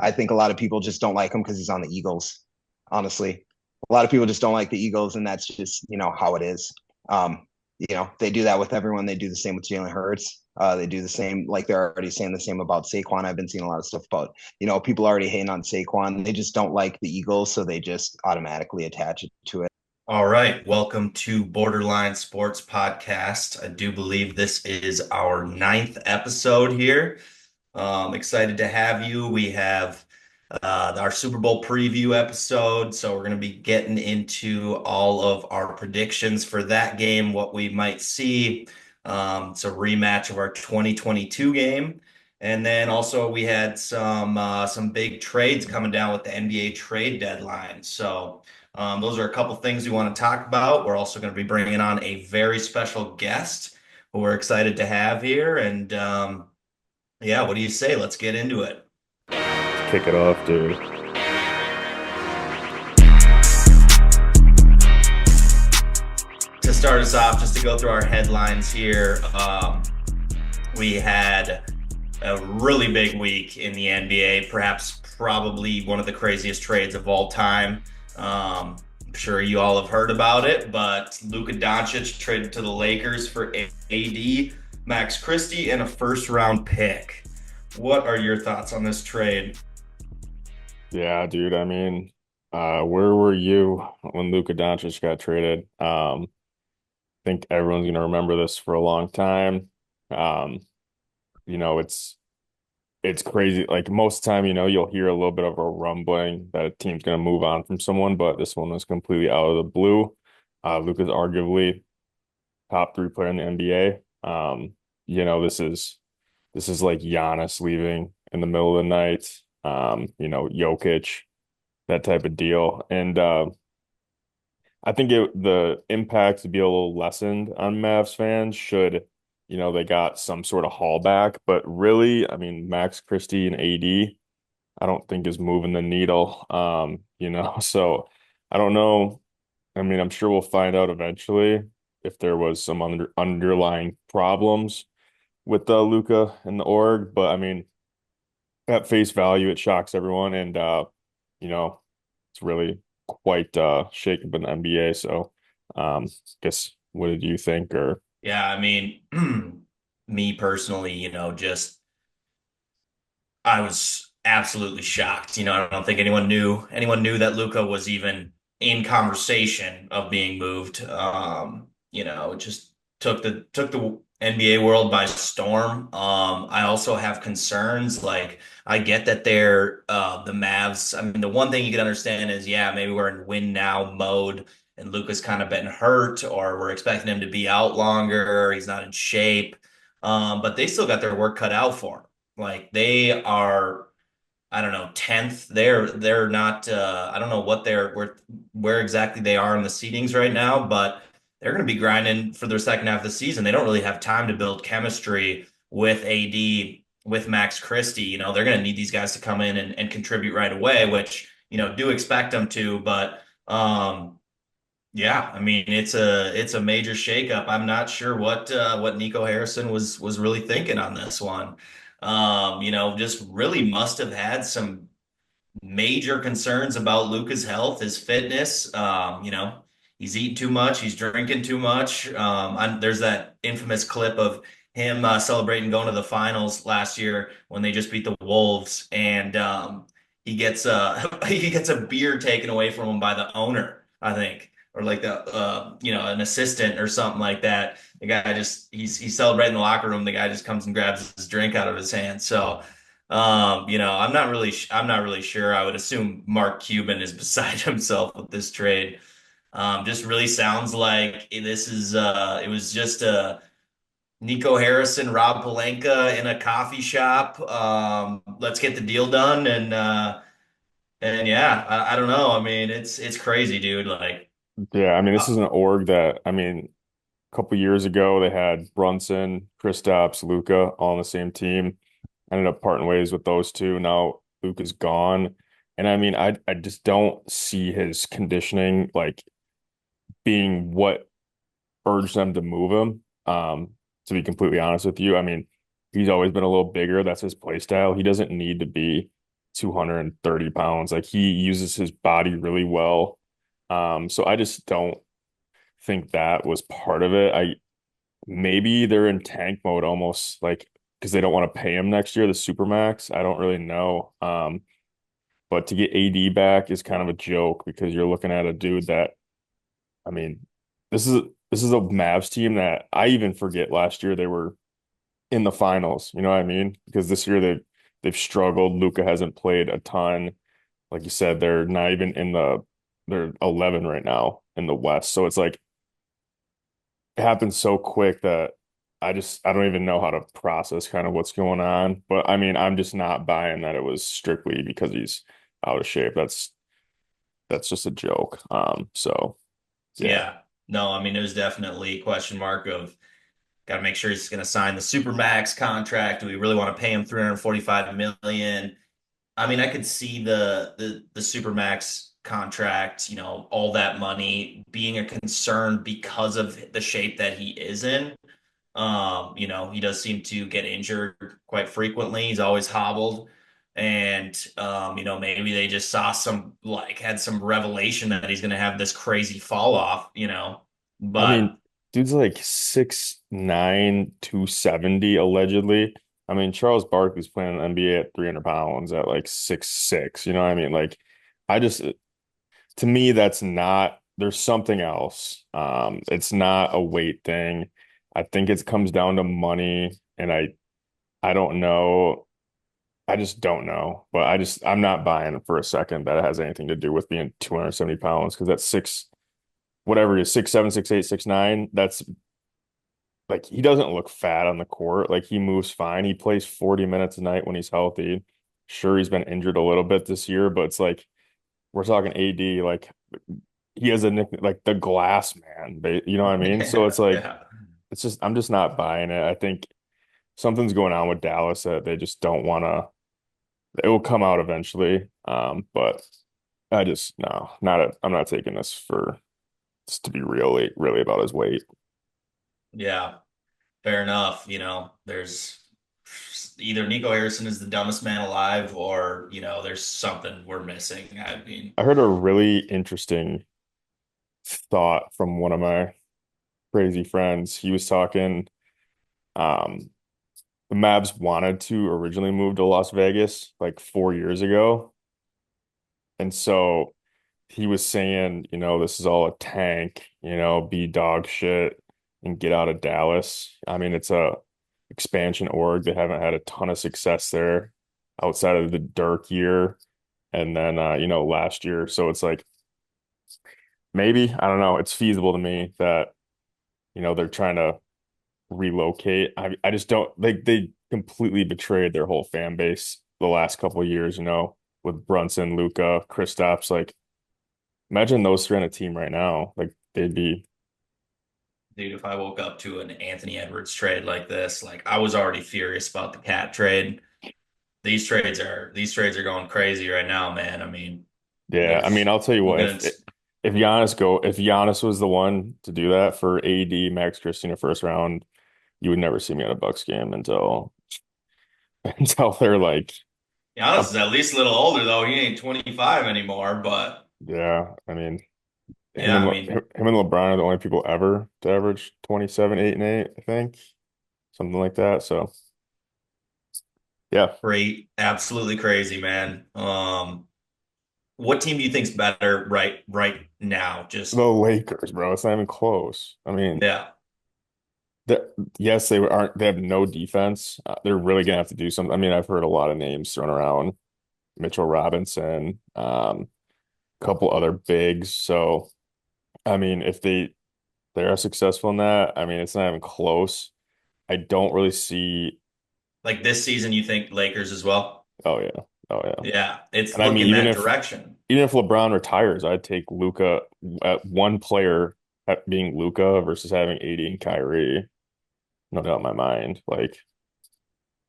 I think a lot of people just don't like him because he's on the Eagles. Honestly, a lot of people just don't like the Eagles, and that's just how it is. Um, they do that with everyone. They do the same with Jalen Hurts. They do the same, like they're already saying the same about Saquon. I've been seeing a lot of stuff about, people already hating on Saquon. They just don't like the Eagles, so they just automatically attach it to it. All right, welcome to Borderline Sports Podcast. I do believe this is our ninth episode here. Excited to have you. We have our Super Bowl preview episode, so we're going to be getting into all of our predictions for that game, what we might see. It's a rematch of our 2022 game. And then also we had some big trades coming down with the NBA trade deadline. So those are a couple things we want to talk about. We're also going to be bringing on a very special guest who we're excited to have here. And yeah, what do you say? Let's get into it. Kick it off, dude. To start us off, just to go through our headlines here, we had a really big week in the NBA, perhaps probably one of the craziest trades of all time. I'm sure you all have heard about it, but Luka Doncic traded to the Lakers for AD, Max Christie, and a first round pick. What are your thoughts on this trade? Yeah, dude. Where were you when Luka Doncic got traded? I think everyone's gonna remember this for a long time. Um, it's crazy. Like most of the time, you'll hear a little bit of a rumbling that a team's gonna move on from someone, but this one was completely out of the blue. Luka's arguably top three player in the NBA. You know, this is like Giannis leaving in the middle of the night. Jokic, that type of deal. And I think the impact to be a little lessened on Mavs fans should, they got some sort of haul back. But really, I mean, Max Christie and AD, I don't think is moving the needle. So I don't know. I mean, I'm sure we'll find out eventually if there was some underlying problems with Luca and the org. But I mean, at face value, it shocks everyone, and you know, it's really quite shaken up in the NBA. So, guess what did you think? Or Yeah, I mean, me personally, just I was absolutely shocked. I don't think anyone knew that Luca was even in conversation of being moved. It just took the NBA world by storm. I also have concerns. Like I get that they're the Mavs. I mean, the one thing you can understand is, yeah, maybe we're in win now mode, and Luca's kind of been hurt, or we're expecting him to be out longer. He's not in shape. But they still got their work cut out for him. Like they are, I don't know, 10th. They're not I don't know what they're where exactly they are in the seedings right now, but they're going to be grinding for their second half of the season. They don't really have time to build chemistry with AD, with Max Christie. They're going to need these guys to come in and contribute right away, which, do expect them to, but yeah, I mean it's a major shakeup. I'm not sure what Nico Harrison was really thinking on this one. Just really must have had some major concerns about Luca's health, his fitness. He's eating too much, he's drinking too much. There's that infamous clip of him celebrating going to the finals last year when they just beat the Wolves, and he gets he gets a beer taken away from him by the owner, I think, or like the an assistant or something like that. The guy just he's celebrating in the locker room. The guy just comes and grabs his drink out of his hand. So I'm not really sure. I would assume Mark Cuban is beside himself with this trade. Just really sounds like it was just Nico Harrison, Rob Pelinka in a coffee shop. Let's get the deal done, and yeah, I don't know. I mean, it's crazy, dude. Like, yeah, I mean, this uh, is an org that I mean, a couple years ago they had Brunson, Kristaps, Luca all on the same team. Ended up parting ways with those two. Now Luca's gone, and I mean, I just don't see his conditioning like being what urged them to move him. To be completely honest with you, I mean, he's always been a little bigger. That's his play style. He doesn't need to be 230 pounds. Like he uses his body really well. So I just don't think that was part of it. I maybe they're in tank mode almost like because they don't want to pay him next year, the Supermax. I don't really know. But to get AD back is kind of a joke because you're looking at a dude that, I mean, this is this is a Mavs team that I even forget last year they were in the finals. You know what I mean? Because this year they've struggled. Luka hasn't played a ton. Like you said, they're not even in they're 11 right now in the West. So it's like it happens so quick that I don't even know how to process kind of what's going on. But I mean, I'm just not buying that it was strictly because he's out of shape. That's just a joke. So yeah. Yeah. No, I mean, it was definitely a question mark of got to make sure he's going to sign the Supermax contract. Do we really want to pay him 345 million? I mean, I could see the Supermax contract, all that money being a concern because of the shape that he is in. He does seem to get injured quite frequently. He's always hobbled. And maybe they just saw had some revelation that he's gonna have this crazy fall off. I But mean, dude's like 6'9", 270 allegedly. I mean, Charles Barkley's playing in the NBA at 300 pounds at like 6'6". You know what I mean? Like, I just to me, that's not, there's something else. It's not a weight thing. I think it comes down to money, and I don't know. I just don't know. But I'm not buying it for a second that it has anything to do with being 270 pounds because that's whatever it is, 6'7", 6'8", 6'9". That's like he doesn't look fat on the court. Like he moves fine. He plays 40 minutes a night when he's healthy. Sure, he's been injured a little bit this year, but it's like we're talking AD, like he has a nickname like the glass man. You know what I mean? So yeah, it's like yeah. I'm just not buying it. I think something's going on with Dallas that they just don't want to. It will come out eventually. But I just no, I'm not taking this for this to be really about his weight. Yeah, fair enough. There's either Nico Harrison is the dumbest man alive, or there's something we're missing. I mean, I heard a really interesting thought from one of my crazy friends. He was talking, um, the Mavs wanted to originally move to Las Vegas like 4 years ago. And so he was saying, this is all a tank, be dog shit and get out of Dallas. I mean, it's a expansion org. They haven't had a ton of success there outside of the Dirk year and then last year. So it's like maybe, I don't know, it's feasible to me that, they're trying to relocate. I just don't they completely betrayed their whole fan base the last couple of years, with Brunson, Luca, Kristaps. Like imagine those three on a team right now. Like they'd be dude, if I woke up to an Anthony Edwards trade like this, like I was already furious about the cat trade. These trades are going crazy right now, man. I mean, yeah. I mean, there's I'll tell you what, looking at if Giannis was the one to do that for AD, Max Christina first round, you would never see me at a Bucks game until until they're like Giannis up. is at least a little older though. He ain't 25 anymore, but Yeah, I mean yeah, I mean, him and LeBron are the only people ever to average 27, 8, and 8, I think. Something like that. So yeah. great, absolutely crazy, man. What team do you think's better right now? The Just Lakers, bro. It's not even close. I mean, yeah. yes, they have no defense. They're really gonna have to do something. I mean, I've heard a lot of names thrown around. Mitchell Robinson, a couple other bigs. So, I mean, if they are successful in that, I mean, it's not even close. I don't really see. Like this season, you think Lakers as well? Oh yeah, oh yeah. Yeah, it's And I mean, looking that direction. even if LeBron retires, I'd take Luca at one player at being Luca versus having AD and Kyrie. No doubt in my mind. Like,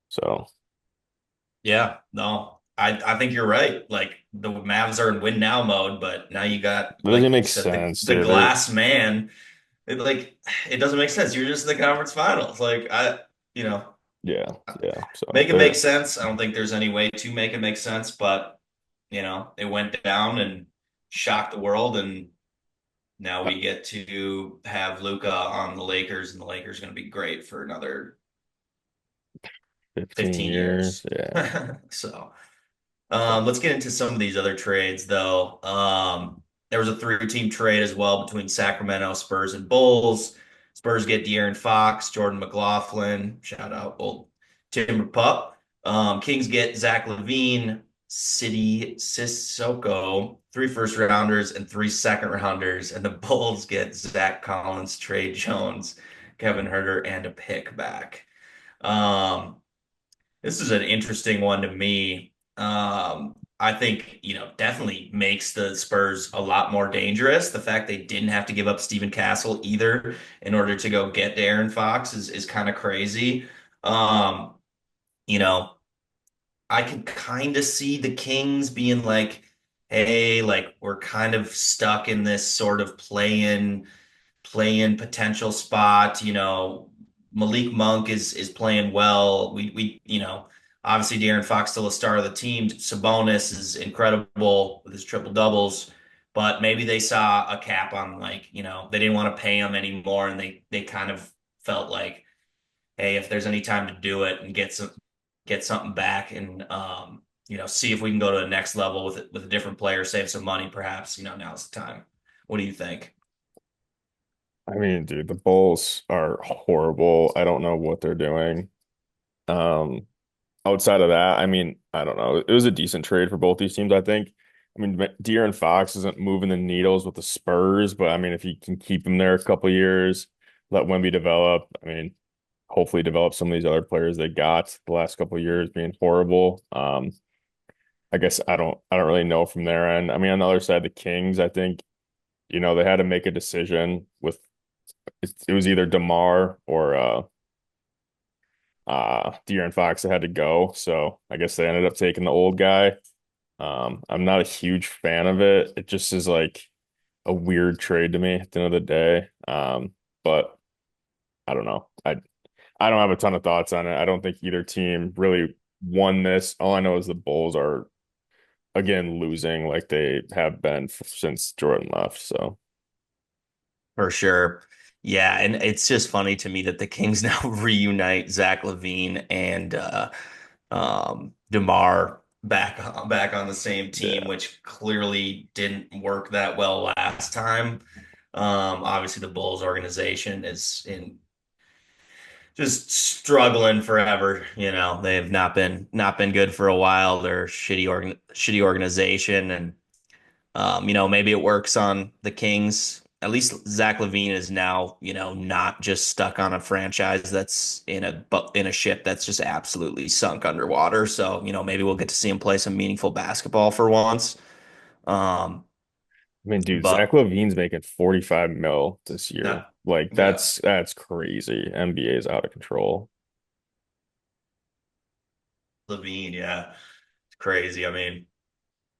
so Yeah, no, I think you're right. Like the Mavs are in win now mode, but now you got, that doesn't like you make said, the sense, the dude. glass man. It doesn't make sense. You're just in the conference finals. Like you know, Yeah, yeah. So Make it make they're sense. I don't think there's any way to make it make sense, but it went down and shocked the world, and now we get to have Luca on the Lakers, and the Lakers are going to be great for another 15 15 years. years. Yeah. So, let's get into some of these other trades, though. There was a three-team trade as well between Sacramento, Spurs, and Bulls. Spurs get De'Aaron Fox, Jordan McLaughlin, shout out old Timber Pup. Kings get Zach LaVine, City Sissoko, three first rounders and three second rounders, and the Bulls get Zach Collins, Trey Jones, Kevin Huerter, and a pick back. Um, this is an interesting one to me. I think, definitely makes the Spurs a lot more dangerous. The fact they didn't have to give up Stephen Castle either in order to go get De'Aaron Fox is kind of crazy. Um, you know, I can kind of see the Kings being like, hey, like we're kind of stuck in this sort of play-in potential spot. Malik Monk is playing well. We obviously De'Aaron Fox still a star of the team. Sabonis is incredible with his triple doubles, but maybe they saw a cap on like, they didn't want to pay him anymore, and they kind of felt like, hey, if there's any time to do it and get something back and see if we can go to the next level with a different player, save some money, perhaps, now's the time. What do you think? I mean, dude, the Bulls are horrible. I don't know what they're doing. Um, Outside of that, I mean, I don't know. It was a decent trade for both these teams, I think. I mean, De'Aaron Fox isn't moving the needles with the Spurs, but I mean, if you can keep him there a couple years, let Wemby develop. I mean, hopefully develop some of these other players they got the last couple of years being horrible. I guess I don't really know from their end. I mean, on the other side, the Kings, I think, they had to make a decision with it was either DeMar or De'Aaron Fox that had to go. So I guess they ended up taking the old guy. I'm not a huge fan of it. It just is like a weird trade to me at the end of the day. But I don't know. I don't have a ton of thoughts on it. I don't think either team really won this. All I know is the Bulls are again losing like they have been since Jordan left. So For sure. Yeah, and it's just funny to me that the Kings now reunite Zach LaVine and DeMar back on the same team, yeah, which clearly didn't work that well last time. Obviously, the Bulls organization is in just struggling forever. They've not been good for a while. They're shitty organization, and maybe it works on the Kings. At least Zach LaVine is now, not just stuck on a franchise that's in a ship that's just absolutely sunk underwater. So, maybe we'll get to see him play some meaningful basketball for once. Um, I mean, dude, Zach but LaVine's making 45 mil this yeah, year. Like yeah, that's crazy. NBA is out of control. LaVine, yeah, it's crazy. I mean,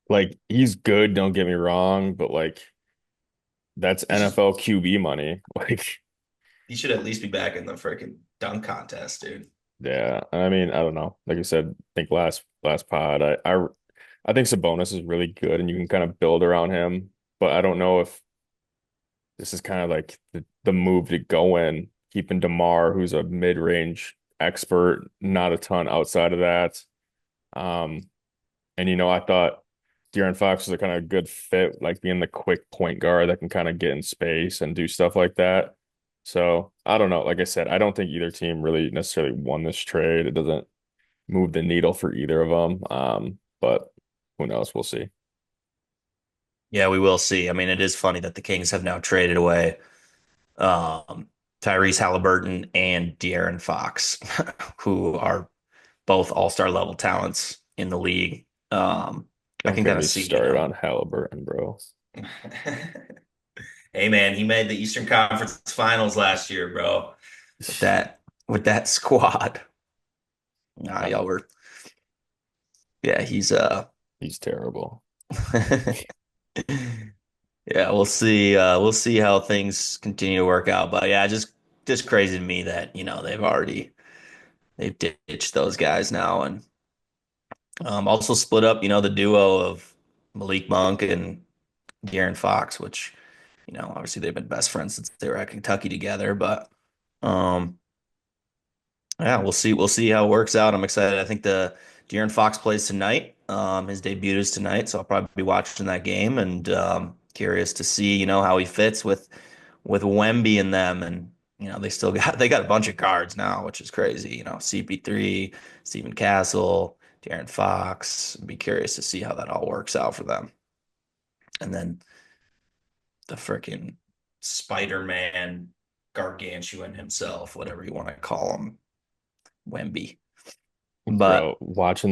Like he's good, don't get me wrong, but like that's he's just NFL QB money. Like, he should at least be back in the freaking dunk contest, dude. yeah. I mean, I don't know. Like I said, I think last pod, I think Sabonis is really good and you can kind of build around him, but I don't know if this is kind of like the move to go in, keeping DeMar, who's a mid-range expert, not a ton outside of that. Um, and I thought De'Aaron Fox was a kind of good fit, like being the quick point guard that can kind of get in space and do stuff like that. So I don't know. Like I said, I don't think either team really necessarily won this trade. It doesn't move the needle for either of them. But who knows? We'll see. Yeah, we will see. I mean, it is funny that the Kings have now traded away um, Tyrese Halliburton and De'Aaron Fox, who are both all-star level talents in the league. I Don't can get kind of me see, started on Halliburton, bro. Hey man, he made the Eastern Conference Finals last year, bro. With that squad. Nah, Uh, y'all were yeah, he's he's terrible. yeah, we'll see how things continue to work out. But yeah, just crazy to me that, they've already they've ditched those guys now, and also split up, the duo of Malik Monk and De'Aaron Fox, which, obviously they've been best friends since they were at Kentucky together. But um, yeah, we'll see. We'll see how it works out. I'm excited. I think the De'Aaron Fox plays tonight. His debut is tonight, so I'll probably be watching that game and curious to see, how he fits with Wemby and them. And they got a bunch of guards now, which is crazy. CP3, Stephen Castle, De'Aaron Fox. Be curious to see how that all works out for them. And then the freaking Spider-Man gargantuan himself, whatever you want to call him, Wemby. But Bro, watched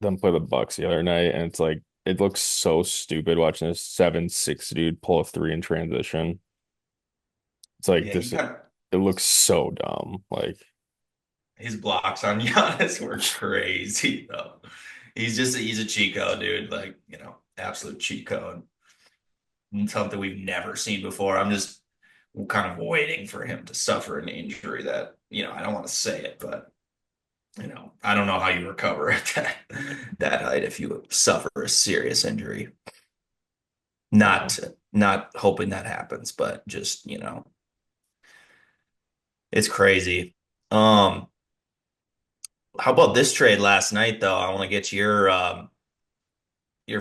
them play the Bucks the other night, and it's like it looks so stupid watching this 7'6" dude pull a three in transition. It's like yeah, this. It looks so dumb. Like, his blocks on Giannis were crazy though. He's a cheat code, dude. Like, absolute cheat code. Something we've never seen before. I'm just kind of waiting for him to suffer an injury that, I don't want to say it, but I don't know how you recover at that height if you suffer a serious injury. Not not hoping that happens, but just, it's crazy. Um, how about this trade last night though? I want to get your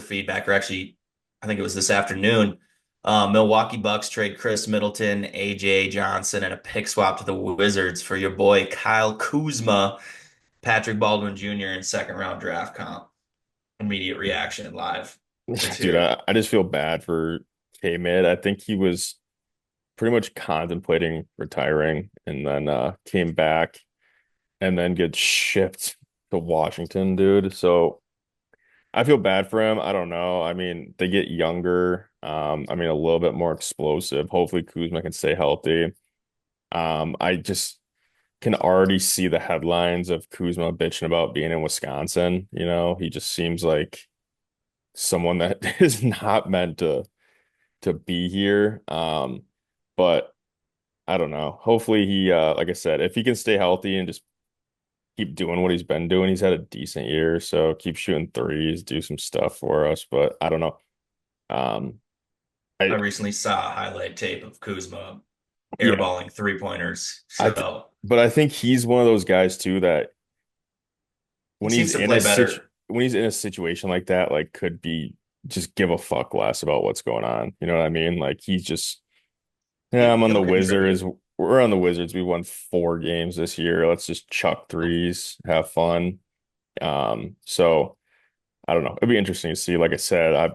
feedback, or actually, I think it was this afternoon. Milwaukee Bucks trade Chris Middleton, AJ Johnson, and a pick swap to the Wizards for your boy Kyle Kuzma, Patrick Baldwin Jr., and second round draft comp. Immediate reaction live. Let's dude, hear it. I just feel bad for K-Mid. I think he was pretty much contemplating retiring, and then came back and then gets shipped to Washington, dude. So I feel bad for him. I don't know. I mean, they get younger. I mean, a little bit more explosive. Hopefully Kuzma can stay healthy. I just can already see the headlines of Kuzma bitching about being in Wisconsin. He just seems like someone that is not meant to be here. But I don't know. Hopefully he like I said, if he can stay healthy and just keep doing what he's been doing, he's had a decent year. So keep shooting threes, do some stuff for us. But I don't know. Um I I recently saw a highlight tape of Kuzma yeah, airballing three pointers. I th So but I think he's one of those guys too that he when he's seems to in play a situ better. when he's in a situation like that, like could be just give a fuck less about what's going on. You know what I mean? Like he's just, yeah, I'm on the He'll Wizards. contribute. We're on the Wizards. We won 4 games this year. Let's just chuck threes, have fun. So I don't know. It'd be interesting to see. Like I said,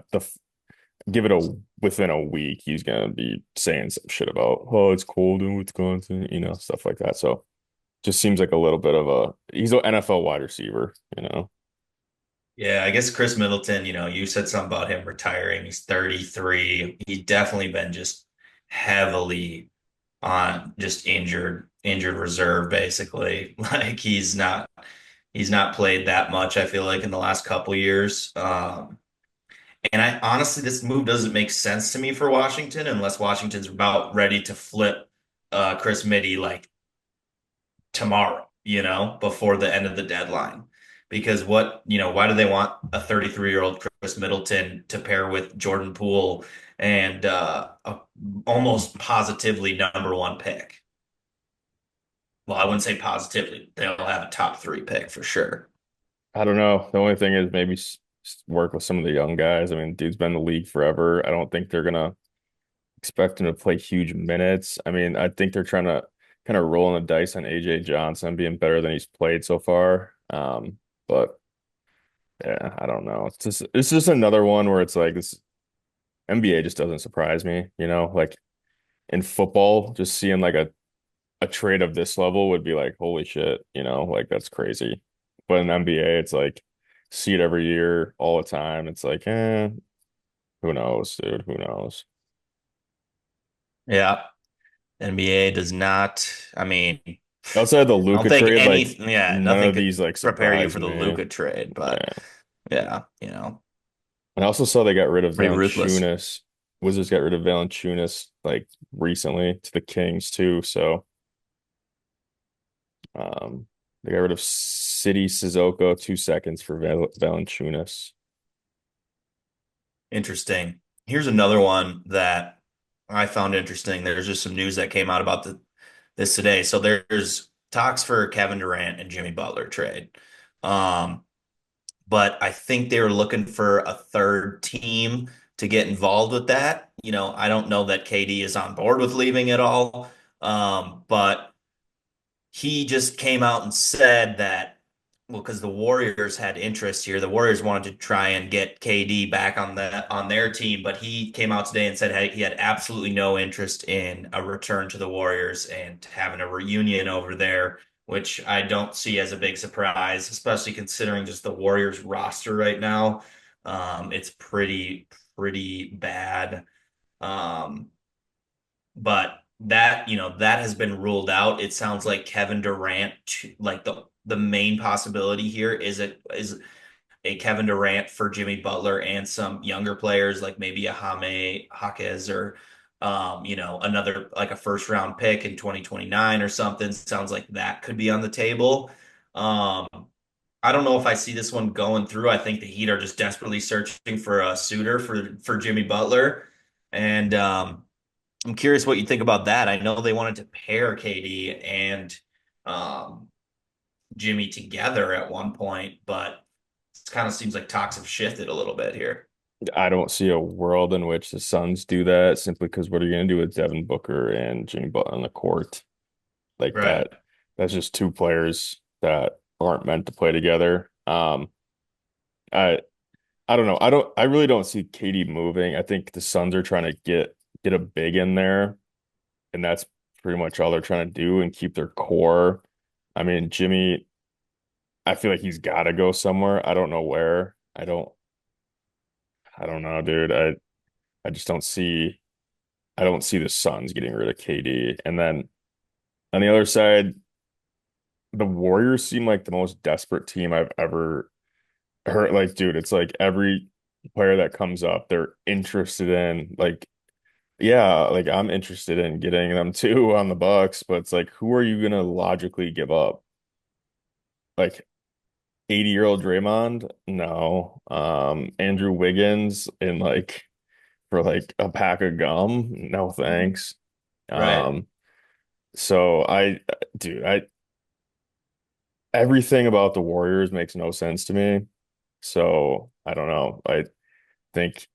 give it a within a week, he's gonna be saying some shit about, oh, it's cold in Wisconsin, stuff like that. So just seems like a little bit of he's an NFL wide receiver. Yeah, I guess Chris Middleton, you said something about him retiring. He's 33. He's definitely been just heavily on just injured reserve, basically. Like he's not played that much, I feel like, in the last couple years. And I honestly, this move doesn't make sense to me for Washington unless Washington's about ready to flip Chris Middy like tomorrow, before the end of the deadline. Because why do they want a 33-year-old Chris Middleton to pair with Jordan Poole and a almost positively number one pick? Well, I wouldn't say positively. They'll have a top three pick for sure. I don't know. The only thing is maybe work with some of the young guys. I mean, dude's been in the league forever. I don't think they're gonna expect him to play huge minutes. I mean, I think they're trying to kind of rolling the dice on AJ Johnson being better than he's played so far. But yeah, I don't know. It's just another one where it's like this NBA just doesn't surprise me, like in football, just seeing like a trade of this level would be like, holy shit, like that's crazy. But in NBA, it's like see it every year, all the time. It's like, who knows, dude? Who knows? Yeah. NBA does not, I mean, Outside the I don't Luca think trade, any, like yeah, none nothing of could these like prepare you surprise for the me. Luka trade, but Yeah. yeah, And I also saw they got rid of pretty ruthless. Valanciunas. Wizards got rid of Valanciunas like recently to the Kings too. So They got rid of City Sissoko, 2 seconds for Valanciunas. Interesting. Here's another one that I found interesting. There's just some news that came out about this today. So there's talks for Kevin Durant and Jimmy Butler trade. Um, but I think they were looking for a third team to get involved with that. I don't know that KD is on board with leaving at all. But he just came out and said that, well, because the Warriors had interest here, the Warriors wanted to try and get KD back on their team, but he came out today and said he had absolutely no interest in a return to the Warriors and having a reunion over there, which I don't see as a big surprise, especially considering just the Warriors roster right now. It's pretty bad. Um, but that has been ruled out. It sounds like Kevin Durant, like the main possibility here is a Kevin Durant for Jimmy Butler and some younger players like maybe a Jaime Jaquez or another like a first round pick in 2029 or something. Sounds like that could be on the table. Um, I don't know if I see this one going through. I think the Heat are just desperately searching for a suitor for Jimmy Butler. And I'm curious what you think about that. I know they wanted to pair KD and um, Jimmy together at one point, but it kind of seems like talks have shifted a little bit here. I don't see a world in which the Suns do that simply because what are you going to do with Devin Booker and Jimmy Butler on the court like Right. that? That's just two players that aren't meant to play together. I I don't know. I really don't see Katie moving. I think the Suns are trying to get a big in there, and that's pretty much all they're trying to do and keep their core. I mean, Jimmy, I feel like he's got to go somewhere. I don't know where. I don't know, dude. I just don't see the Suns getting rid of KD. And then on the other side, the Warriors seem like the most desperate team I've ever heard. Like, dude, it's like every player that comes up, they're interested in. Like, yeah, like I'm interested in getting them too on the Bucks, but it's like, who are you gonna logically give up? Like 80-year-old Draymond? No. Andrew Wiggins in like for like a pack of gum? No thanks. Right. Um, so dude, everything about the Warriors makes no sense to me. So I don't know. I think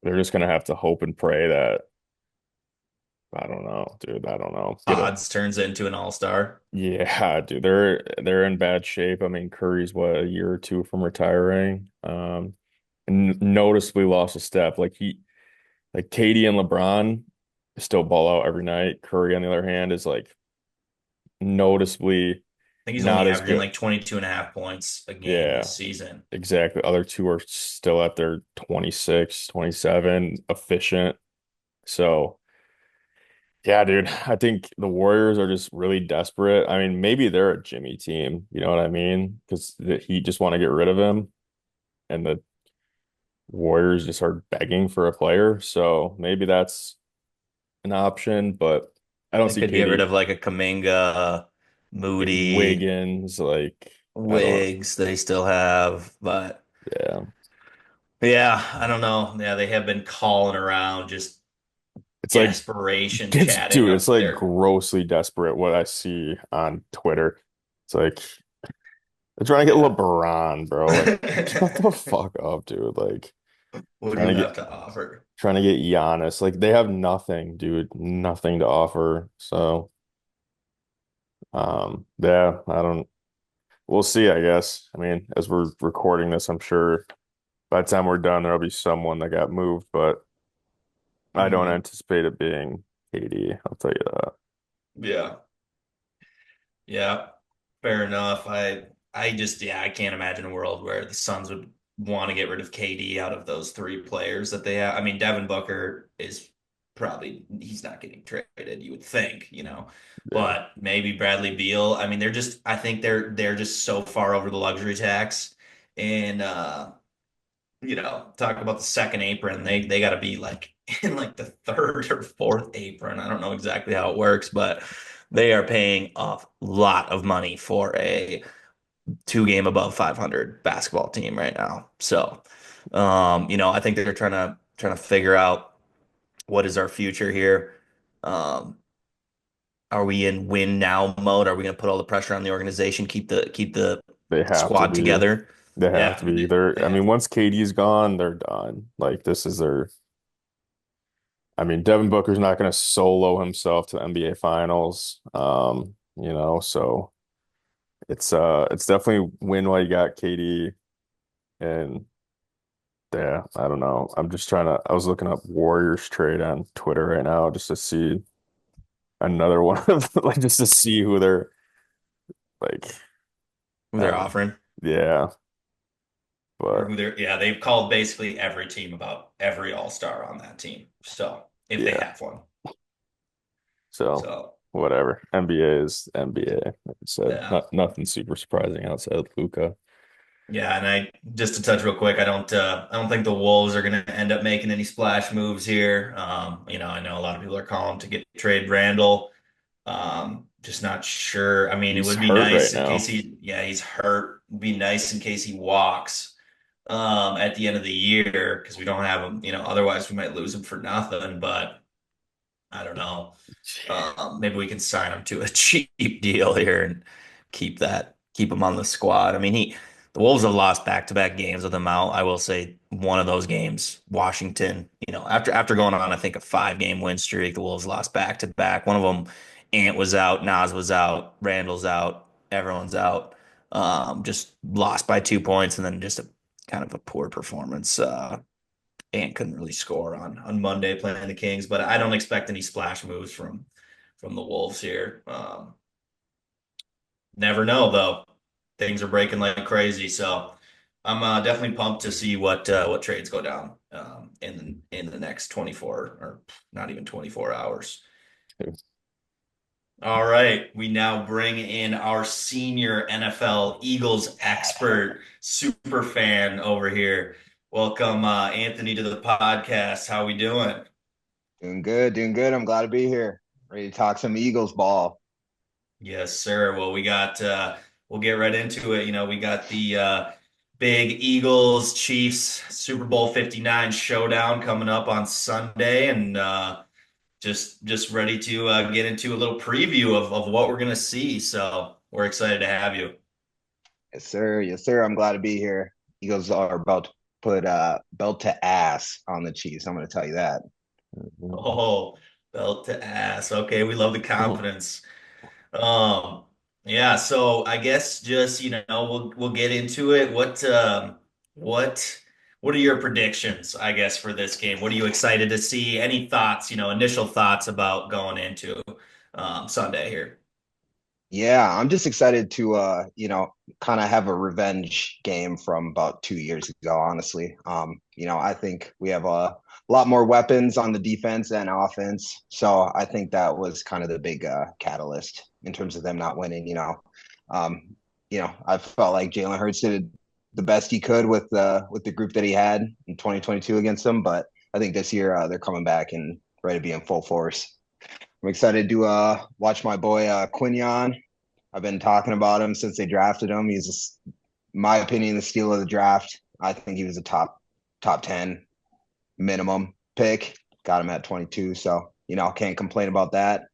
they're just gonna have to hope and pray that I don't know, dude. I don't know. Odds turns into an all-star. Yeah, dude. They're in bad shape. I mean, Curry's what, a year or two from retiring. And noticeably lost a step. Like Katie and LeBron still ball out every night. Curry, on the other hand, is like noticeably I think he's not only as averaging good. like 22 and a half points a game Yeah, this season. exactly. Other two are still at their 26, 27, efficient. So, yeah, dude, I think the Warriors are just really desperate. I mean, maybe they're a Jimmy team, you know what I mean? Because the Heat just want to get rid of him, and the Warriors just are begging for a player. So maybe that's an option, but I don't They see could get rid Katie of like a Kaminga, Moody, Wiggins. Like, I don't, Wiggs they still have, but yeah. yeah, I don't know. Yeah, they have been calling around just It's like, desperation chatting dude, it's up like there. grossly desperate what I see on Twitter. It's like, they're trying to get Yeah. LeBron, bro. Like, shut the fuck up, dude. Like, What do trying you to have get to offer? trying to get Giannis. Like they have nothing, dude, nothing to offer. So, yeah, I don't. We'll see, I guess. I mean, as we're recording this, I'm sure by the time we're done, there'll be someone that got moved, but I don't Mhm. anticipate it being KD. I'll tell you that. Yeah. Yeah. Fair enough. I just yeah, I can't imagine a world where the Suns would want to get rid of KD out of those three players that they have. I mean, Devin Booker is probably he's not getting traded, you would think. Yeah, But maybe Bradley Beal. I mean, I think they're just so far over the luxury tax. And talk about the second apron. They got to be like in like the third or fourth apron. I don't know exactly how it works, but They are paying a lot of money for a two-game above 500 basketball team right now. So, I think they're trying to figure out what is our future here. Um, are we in win now mode? Are we going to put all the pressure on the organization, keep the They have to squad be. together? They have to Yeah, be. they I have mean, to. once KD's gone, they're done. Like this is their. I mean, Devin Booker's not going to solo himself to the NBA Finals. So it's definitely win while you got KD, and yeah, I don't know. I'm just trying to. I was looking up Warriors trade on Twitter right now just to see another one of like just to see who they're like. Who I they're don't know. offering Yeah, or but who they've called basically every team about every all-star on that team. So if they yeah. have one. So So whatever. NBA is NBA. Like I said, yeah. nothing super surprising outside of Luca. Yeah, and I just to touch real quick, I don't think the Wolves are going to end up making any splash moves here. I know a lot of people are calling to get trade Randall. Just not sure. I mean, it He's would be hurt right nice in case now. he's hurt. It'd be nice in case he walks at the end of the year because we don't have him, otherwise we might lose him for nothing, but I don't know. Maybe we can sign him to a cheap deal here and keep him on the squad. I mean, the Wolves have lost back-to-back games with him out. I will say one of those games, Washington, after going on, I think a 5-game win streak, the Wolves lost back-to-back. One of them, Ant was out, Nas was out, Randall's out, everyone's out. Just lost by 2 points and then just a kind of a poor performance. Ant couldn't really score on Monday playing the Kings, but I don't expect any splash moves from the Wolves here. Never know though. Things are breaking like crazy, so I'm definitely pumped to see what trades go down in the next 24 or not even 24 hours. All right, we now bring in our senior NFL Eagles expert, super fan over here. Welcome, Anthony, to the podcast. How we doing? Doing good, doing good. I'm glad to be here. Ready to talk some Eagles ball. Yes, sir. Well, we'll get right into it. We got the big Eagles Chiefs Super Bowl 59 showdown coming up on Sunday, and just ready to get into a little preview of what we're gonna see. So we're excited to have you. Yes, sir. Yes, sir. I'm glad to be here. Eagles are about to put belt to ass on the Chiefs. I'm going to tell you that. Oh, belt to ass. Okay, we love the confidence. Um, yeah, so I guess just, we'll get into it. What what are your predictions, I guess, for this game? What are you excited to see? Any thoughts, initial thoughts about going into Sunday here? Yeah, I'm just excited to kind of have a revenge game from about 2 years ago, honestly. I think we have a lot more weapons on the defense and offense. So I think that was kind of the big catalyst in terms of them not winning, I felt like Jalen Hurts did the best he could with the group that he had in 2022 against them, but I think this year they're coming back and ready to be in full force. I'm excited to watch my boy Quinion. I've been talking about him since they drafted him. He's, in my opinion, the steal of the draft. I think he was a top 10 minimum pick. Got him at 22, so can't complain about that.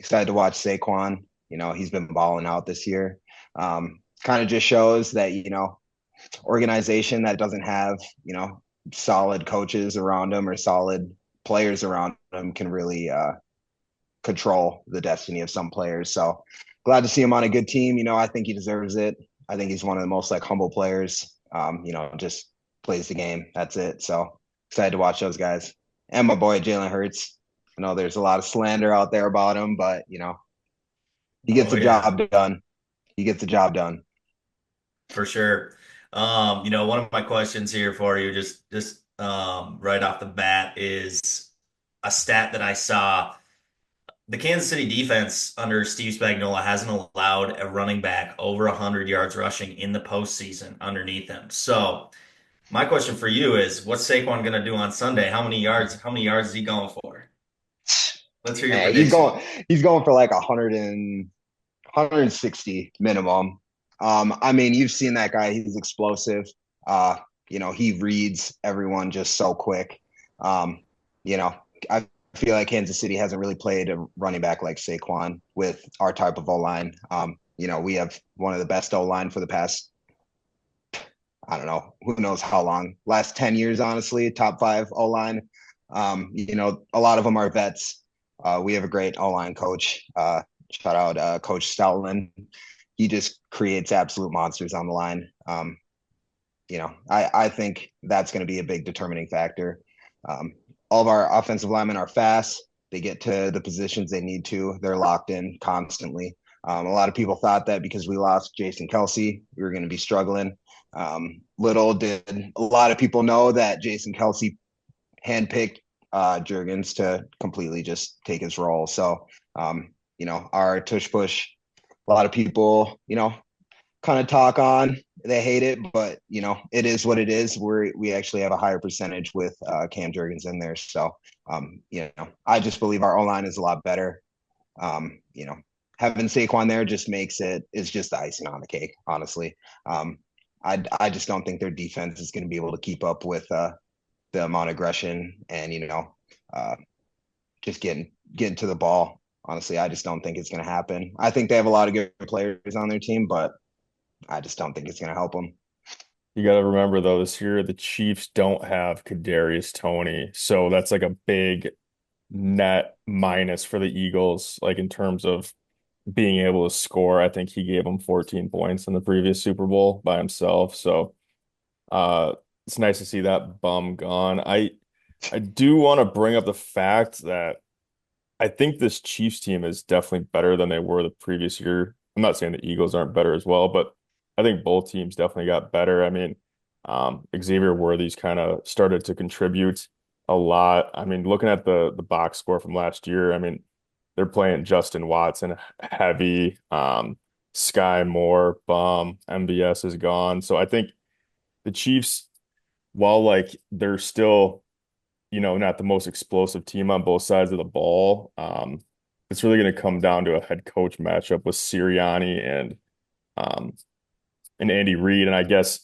Excited to watch Saquon. He's been balling out this year. Kind of just shows that organization that doesn't have solid coaches around them or solid players around them can really control the destiny of some players. So glad to see him on a good team. I think he deserves it. I think he's one of the most like humble players. Just plays the game. That's it. So excited to watch those guys. And my boy Jalen Hurts. I know there's a lot of slander out there about him, but he gets Oh the yeah, job done. He gets the job done. for sure. One of my questions here for you, just right off the bat, is a stat that I saw. The Kansas City defense under Steve Spagnuolo hasn't allowed a running back over 100 yards rushing in the postseason underneath him. So my question for you is, what's Saquon going to do on Sunday? How many yards is he going for? Let's hear your Eh, prediction. he's going for like 160 minimum. I mean, you've seen that guy. He's explosive. Uh, he reads everyone just so quick. Um, you know, I feel like Kansas City hasn't really played a running back like Saquon with our type of O line. We have one of the best O line for the past, I don't know, who knows how long, last 10 years, honestly, top five O line. A lot of them are vets. We have a great O line coach. Shout out Coach Stoutland. He just creates absolute monsters on the line. I think that's going to be a big determining factor. Um, all of our offensive linemen are fast. They get to the positions they need to. They're locked in constantly. A lot of people thought that because we lost Jason Kelsey, we were going to be struggling. Little did a lot of people know that Jason Kelsey handpicked Jurgens to completely just take his role. So, our tush push, a lot of people, kind of talk on. They hate it, but it is what it is. We actually have a higher percentage with Cam Jurgens in there. So, I just believe our O line is a lot better. Um, you know, Having Saquon there just makes it's just the icing on the cake, honestly. I just don't think their defense is going to be able to keep up with the amount of aggression and uh, just getting to the ball. Honestly, I just don't think it's going to happen. I think they have a lot of good players on their team, but I just don't think it's going to help them. You got to remember though, this year the Chiefs don't have Kadarius Toney, so that's like a big net minus for the Eagles, like in terms of being able to score. I think he gave them 14 points in the previous Super Bowl by himself. So uh it's nice to see that bum gone. I do want to bring up the fact that I think this Chiefs team is definitely better than they were the previous year. I'm not saying the Eagles aren't better as well, but I think both teams definitely got better. I mean, Xavier Worthy's kind of started to contribute a lot. I mean, looking at the box score from last year, I mean, they're playing Justin Watson heavy, Sky Moore, bum, MBS is gone. So I think the Chiefs, while like they're still not the most explosive team on both sides of the ball. It's really going to come down to a head coach matchup with Sirianni um, and Andy Reid. And I guess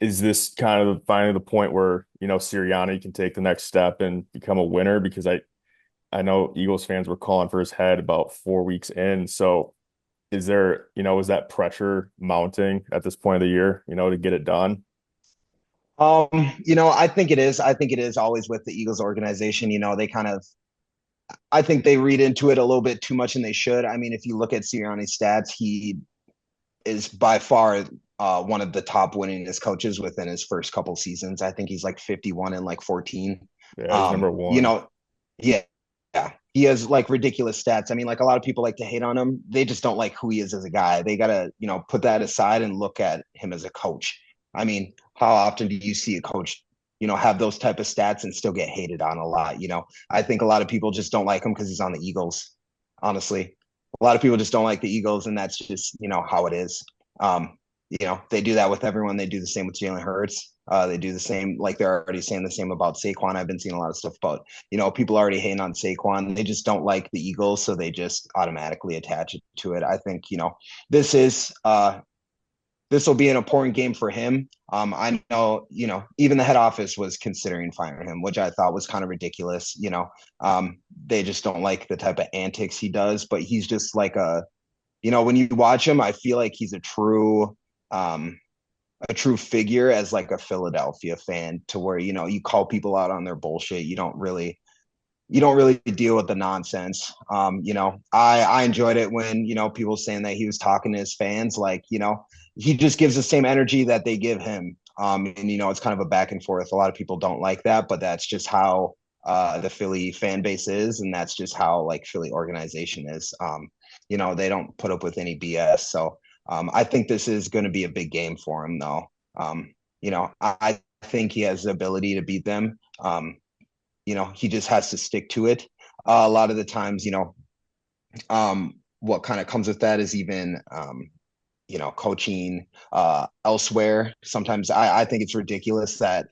is this kind of finally the point where Sirianni can take the next step and become a winner? Because I know Eagles fans were calling for his head about 4 weeks in. So is that pressure mounting at this point of the year, to get it done? I think it is. I think it is always with the Eagles organization. They kind of, I think they read into it a little bit too much, and they should. I mean, if you look at Sirianni's stats, he is by far one of the top winningest coaches within his first couple seasons. I think he's like 51 and like 14. Yeah, he's number one. Yeah, yeah, he has like ridiculous stats. I mean, like a lot of people like to hate on him. They just don't like who he is as a guy. They gotta, put that aside and look at him as a coach. I mean, how often do you see a coach, have those type of stats and still get hated on a lot? I think a lot of people just don't like him because he's on the Eagles. Honestly, a lot of people just don't like the Eagles, and that's just how it is. Um, they do that with everyone. They do the same with Jalen Hurts. They do the same, like they're already saying the same about Saquon. I've been seeing a lot of stuff about, people already hating on Saquon. They just don't like the Eagles, so they just automatically attach it to it. I think, this is this will be an important game for him. I know, even the head office was considering firing him, which I thought was kind of ridiculous. They just don't like the type of antics he does, but he's just like when you watch him, I feel like he's um, a true figure as like a Philadelphia fan, to where, you call people out on their bullshit. You don't really deal with the nonsense. I enjoyed it when, people saying that he was talking to his fans, like, he just gives the same energy that they give him. And, it's kind of a back and forth. A lot of people don't like that, but that's just how the Philly fan base is. And that's just how like Philly organization is. They don't put up with any BS. So I think this is going to be a big game for him, though. I think he has the ability to beat them. He just has to stick to it. A lot of the times, what kind of comes with that is even coaching elsewhere. Sometimes I think it's ridiculous that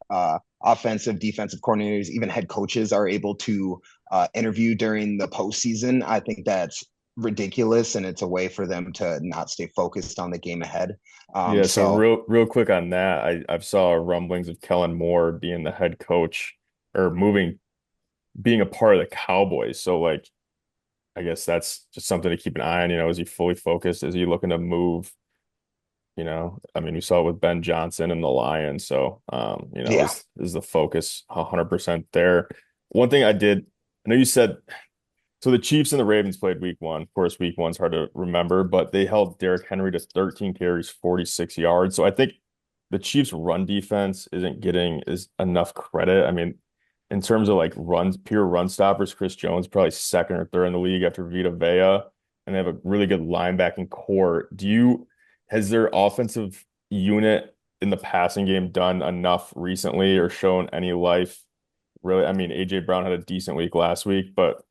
offensive, defensive coordinators, even head coaches are able to interview during the postseason. I think that's ridiculous, and it's a way for them to not stay focused on the game ahead. Yeah, so So real quick on that, I saw rumblings of Kellen Moore being the head coach or being a part of the Cowboys. So like I guess that's just something to keep an eye on, is he fully focused? Is he looking to move? I mean, we saw it with Ben Johnson and the Lions. So, yeah. is the focus 100% there? One thing I know you said, so the Chiefs and the Ravens played week one. Of course, week one's hard to remember, but they held Derrick Henry to 13 carries, 46 yards. So I think the Chiefs' run defense isn't getting is enough credit. I mean, in terms of like runs, pure run stoppers, Chris Jones probably second or third in the league after Vita Vea, and they have a really good linebacking core. Has their offensive unit in the passing game done enough recently or shown any life? Really, I mean, AJ Brown had a decent week last week, but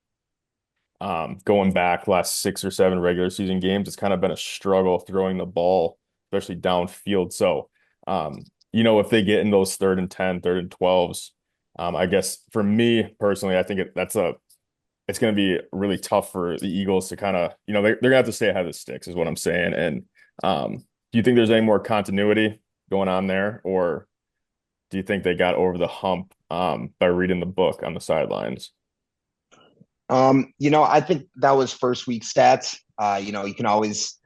going back last 6 or 7 regular season games, it's kind of been a struggle throwing the ball, especially downfield. So, if they get in those 3rd and 10, 3rd and 12s, I guess for me personally, I think it's going to be really tough for the Eagles to kind of, they're going to have to stay ahead of the sticks, is what I'm saying. And do you think there's any more continuity going on there, or do you think they got over the hump by reading the book on the sidelines? I think that was first week stats. You can always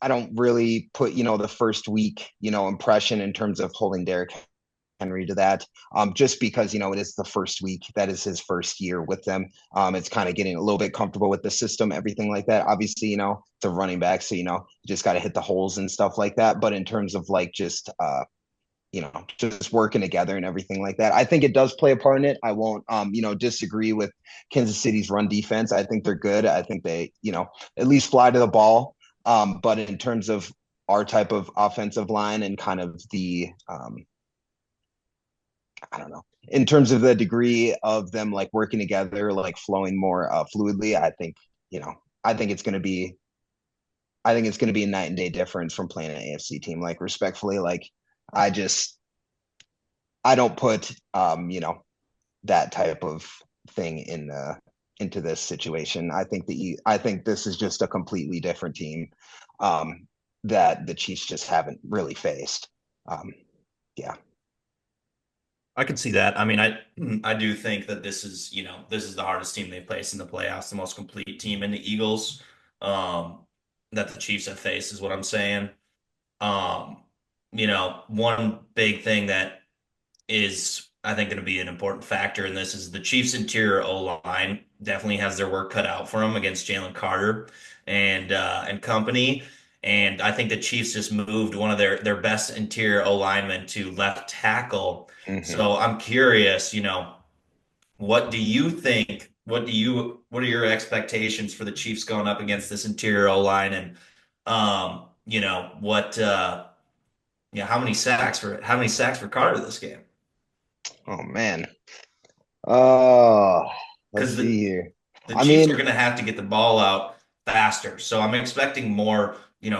I don't really put, the first week, impression in terms of holding Derrick Henry to that. Just because, it is the first week. That is his first year with them. It's kind of getting a little bit comfortable with the system, everything like that. Obviously, it's a running back, so you just got to hit the holes and stuff like that. But in terms of like just working together and everything like that, I think it does play a part in it. I won't, disagree with Kansas City's run defense. I think they're good. I think they, at least fly to the ball. But in terms of our type of offensive line and kind of the, I don't know, in terms of the degree of them like working together, like flowing more fluidly, you know, I think it's going to be, I think it's going to be a night and day difference from playing an AFC team. Like respectfully, like I just, I don't put, that type of thing into this situation. I think this is just a completely different team that the Chiefs just haven't really faced. Um, yeah. I can see that. I mean, I do think that this is the hardest team they've faced in the playoffs, the most complete team in the Eagles, um, that the Chiefs have faced, is what I'm saying. Um, one big thing that is, I think, going to be an important factor in this is the Chiefs' interior O-line definitely has their work cut out for them against Jalen Carter and company. And I think the Chiefs just moved one of their best interior O linemen to left tackle. Hmm. So I'm curious, what do you think? What are your expectations for the Chiefs going up against this interior O line? And what how many sacks for Carter this game? Oh man. Oh, let's Because see here. the I Chiefs are mean, going to have to get the ball out faster. So I'm expecting more,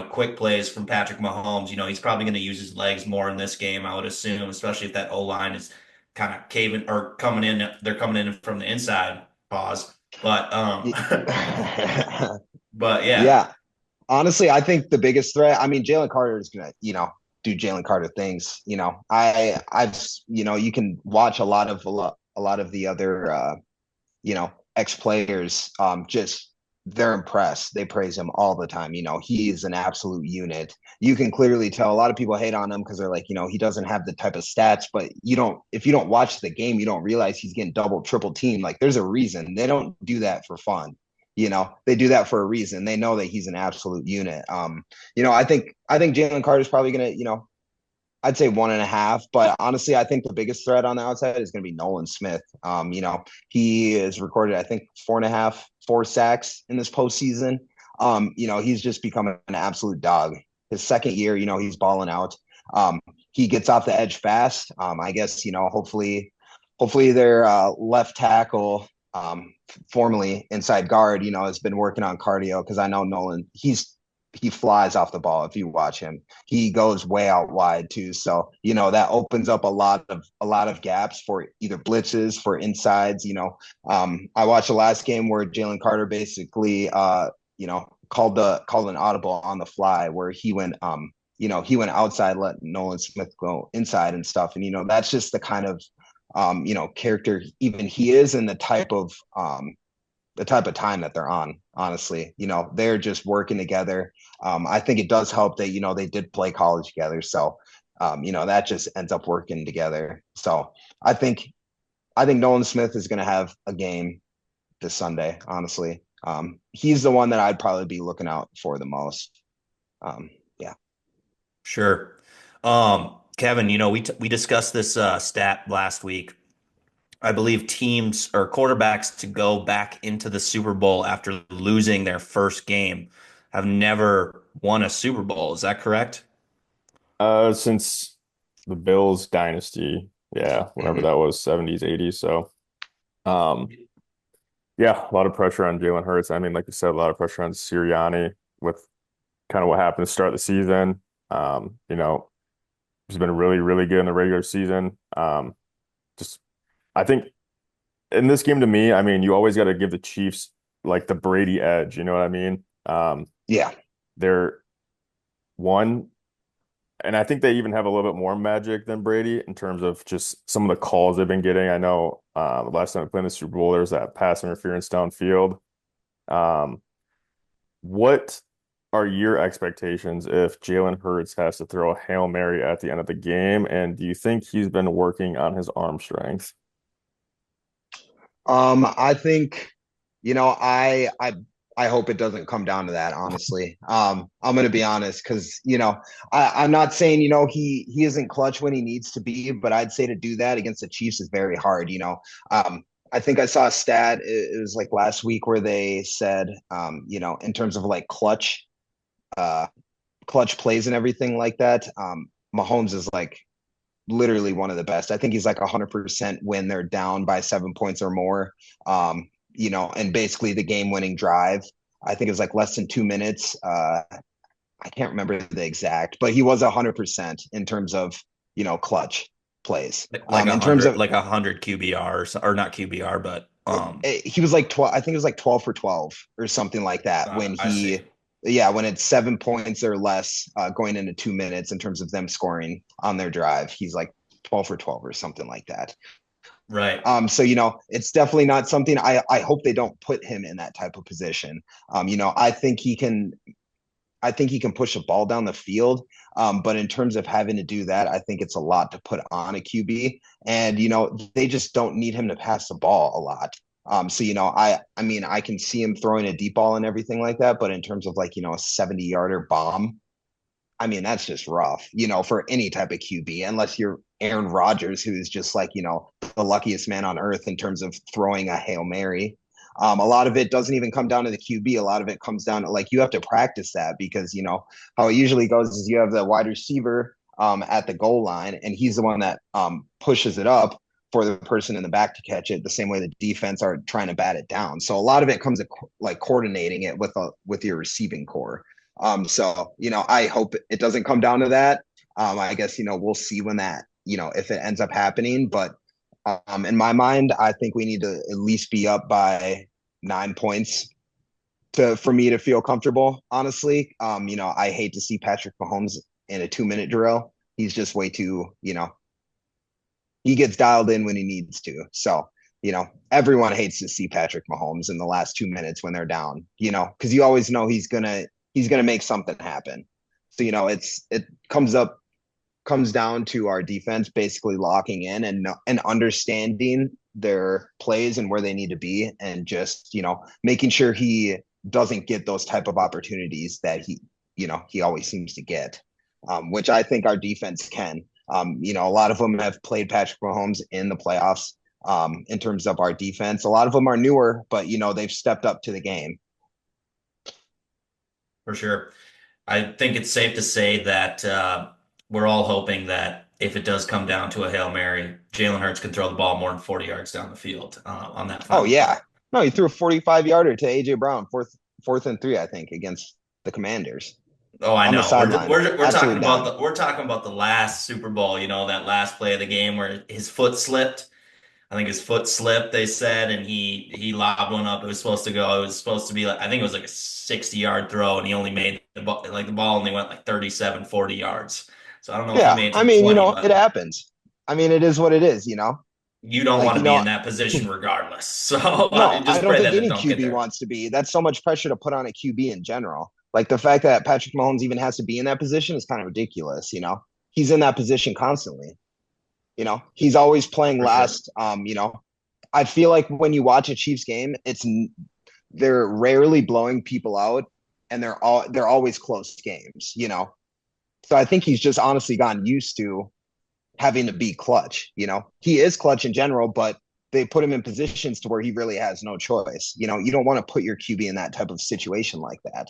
quick plays from Patrick Mahomes. He's probably going to use his legs more in this game, I would assume, especially if that O line is kind of caving or coming in. They're coming in from the inside. Pause. But but yeah, yeah. Honestly, I think the biggest threat. I mean, Jalen Carter is gonna, do Jalen Carter things. You can watch a lot of the other, ex players. Just they're impressed. They praise him all the time. He is an absolute unit. You can clearly tell. A lot of people hate on him because they're like, he doesn't have the type of stats. But if you don't watch the game, you don't realize he's getting double, triple team. Like there's a reason they don't do that for fun. They do that for a reason. They know that he's an absolute unit. I think Jalen Carter's probably gonna, I'd say 1.5, but honestly, I think the biggest threat on the outside is going to be Nolan Smith. He has recorded, I think, 4.5, 4 sacks in this postseason. He's just become an absolute dog. His second year, he's balling out. He gets off the edge fast. I guess, hopefully their left tackle, formerly inside guard, has been working on cardio because I know Nolan, he's he flies off the ball. If you watch him, he goes way out wide too. So that opens up a lot of gaps for either blitzes, for insides. I watched the last game where Jalen Carter basically called an audible on the fly where he went outside, let Nolan Smith go inside and stuff. And that's just the kind of character even he is, and the type of time that they're on. Honestly, they're just working together. I think it does help that they did play college together, so that just ends up working together. So I think Nolan Smith is going to have a game this Sunday. Honestly, he's the one that I'd probably be looking out for the most. Yeah. Sure. Kevin, we discussed this stat last week. I believe teams or quarterbacks to go back into the Super Bowl after losing their first game have never won a Super Bowl. Is that correct? Since the Bills dynasty, yeah, whenever Mhm. that was, 70s, 80s. So, um, yeah, a lot of pressure on Jalen Hurts. I mean, like you said, a lot of pressure on Sirianni with kind of what happened to start the season. He's been really, really good in the regular season. Just I think in this game to me, I mean, you always got to give the Chiefs like the Brady edge, you know what I mean? Yeah. They're one, and I think they even have a little bit more magic than Brady in terms of just some of the calls they've been getting. I know last time we played in the Super Bowl, there was that pass interference downfield. Um, what are your expectations if Jalen Hurts has to throw a Hail Mary at the end of the game? And do you think he's been working on his arm strength? I think, I hope it doesn't come down to that, honestly. I'm gonna be honest, because I'm not saying he isn't clutch when he needs to be, but I'd say to do that against the Chiefs is very hard. I think I saw a stat. It was like last week where they said, in terms of like uh, clutch plays and everything like that, Mahomes is like literally one of the best. I think he's like 100% when they're down by 7 points or more. And basically the game winning drive, I think it was like less than 2 minutes. I can't remember the exact, but he was 100% in terms of, clutch plays. Like a In terms hundred, of, like 100 QBR or not QBR, but he was like 12, I think it was like 12 for 12 or something like that I see. when it's 7 points or less going into 2 minutes in terms of them scoring on their drive. He's like 12 for 12 or something like that. Right. So it's definitely not something I hope they don't put him in that type of position. I think he can push a ball down the field. But in terms of having to do that, I think it's a lot to put on a QB. And they just don't need him to pass the ball a lot. So I mean I can see him throwing a deep ball and everything like that, but in terms of like a 70-yarder bomb, I mean, that's just rough, for any type of QB, unless you're Aaron Rodgers, who's just like, the luckiest man on earth in terms of throwing a Hail Mary. A lot of it doesn't even come down to the QB. A lot of it comes down to like you have to practice that because, how it usually goes is you have the wide receiver at the goal line, and he's the one that pushes it up for the person in the back to catch it, the same way the defense are trying to bat it down. So a lot of it comes to like coordinating it with your receiving core. So I hope it doesn't come down to that. I guess we'll see when that if it ends up happening. But in my mind, I think we need to at least be up by 9 points for me to feel comfortable. Honestly, I hate to see Patrick Mahomes in a 2-minute drill. He's just way too he gets dialed in when he needs to. So everyone hates to see Patrick Mahomes in the last 2 minutes when they're down. Because you always know he's gonna make something happen. So it comes down to our defense basically locking in and understanding their plays and where they need to be, and just making sure he doesn't get those type of opportunities that he always seems to get, which I think our defense can. A lot of them have played Patrick Mahomes in the playoffs. In terms of our defense, a lot of them are newer, but they've stepped up to the game. For sure. I think it's safe to say that we're all hoping that if it does come down to a Hail Mary, Jalen Hurts can throw the ball more than 40 yards down the field on that Oh final yeah. drive. No, he threw a 45 yarder to AJ Brown, fourth and 3, I think, against the Commanders. Oh, I on the know. sideline. We're talking Absolutely about done. we're talking about the last Super Bowl, that last play of the game where his foot slipped. I think his foot slipped, they said, and he lobbed one up. It was supposed to go. It was supposed to be like I think it was like a 60-yard throw, and he only made the ball only went like 37, 40 yards. So I don't know if he Yeah, made it I to the mean, 20, it but happens. I mean, it is what it is, you know. you don't Like, want to be in that position regardless. So no, I just don't pray think that they any don't get QB there. wants to be. That's so much pressure to put on a QB in general. Like the fact that Patrick Mahomes even has to be in that position is kind of ridiculous, you know. He's in that position constantly. He's always playing For sure. last. I feel like when you watch a Chiefs game, they're rarely blowing people out and they're always close games. So I think he's just honestly gotten used to having to be clutch. He is clutch in general, but they put him in positions to where he really has no choice. You don't want to put your QB in that type of situation like that.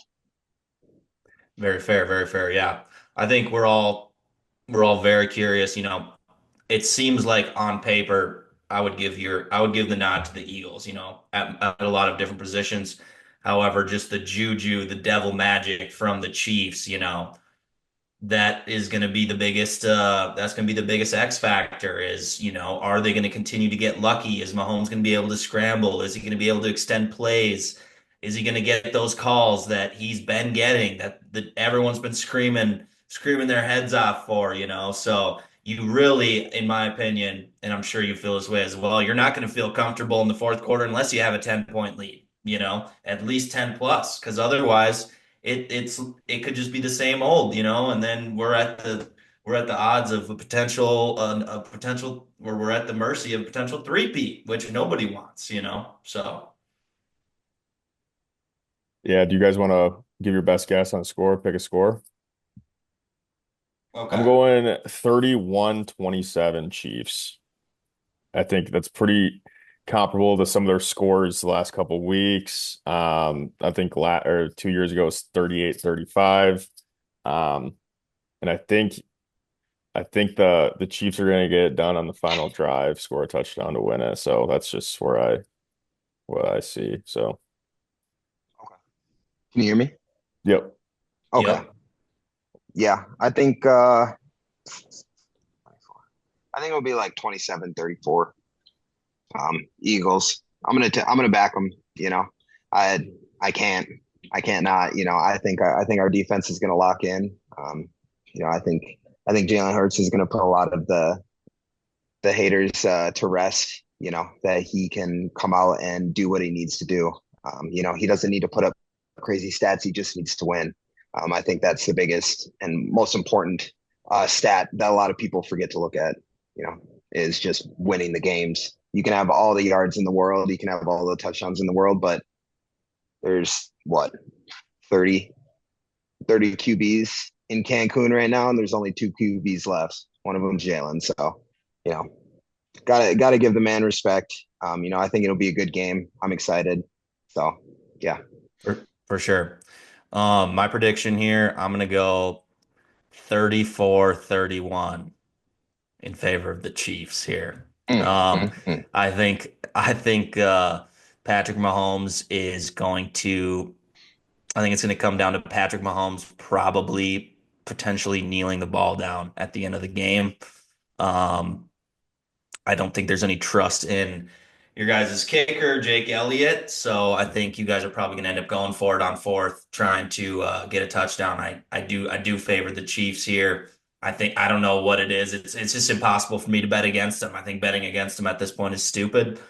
Very fair, very fair. Yeah. I think we're all very curious. It seems like on paper, I would give the nod to the Eagles, at a lot of different positions. However, just the juju, the devil magic from the Chiefs, that is going to be the biggest that's going to be the biggest X factor is, are they going to continue to get lucky? Is Mahomes going to be able to scramble? Is he going to be able to extend plays? Is he going to get those calls that he's been getting that everyone's been screaming their heads off for, So you really, in my opinion, and I'm sure you feel this way as well, you're not going to feel comfortable in the fourth quarter unless you have a 10-point lead, at least 10 plus, because otherwise it could just be the same old, and then we're at the odds of a potential where we're at the mercy of potential three-peat, which nobody wants. So Yeah, do you guys want to give your best guess on score? Pick a score. I'm okay. going 31-27 Chiefs. I think that's pretty comparable to some of their scores the last couple of weeks. I think 2 years ago it was 38-35. And I think the Chiefs are going to get it done on the final drive, score a touchdown to win it. So that's just what I see. So, Okay. Can you hear me? yep. Okay. Yep. Yeah. I think it'll be like 27-34. Eagles. I'm gonna back them. I I can't I can't not. I think our defense is gonna lock in. I think Jalen Hurts is gonna put a lot of the haters to rest. That he can come out and do what he needs to do. He doesn't need to put up crazy stats. He just needs to win. I think that's the biggest and most important stat that a lot of people forget to look at. You know, is just winning the games. You can have all the yards in the world, you can have all the touchdowns in the world, but there's what 30 30 QBs in Cancun right now, and there's only two QBs left. One of them's Jalen. So, you know, gotta give the man respect. I think it'll be a good game. I'm excited. So yeah. For sure. My prediction here, I'm gonna go 34-31 in favor of the Chiefs here. Mm, Um, mm, mm. I think Patrick Mahomes is going to. I think it's going to come down to Patrick Mahomes probably potentially kneeling the ball down at the end of the game. Um, I don't think there's any trust in your guys' kicker, Jake Elliott. So I think you guys are probably going to end up going for it on fourth, trying to get a touchdown. I do favor the Chiefs here. I don't know what it is. It's just impossible for me to bet against them. I think betting against them at this point is stupid.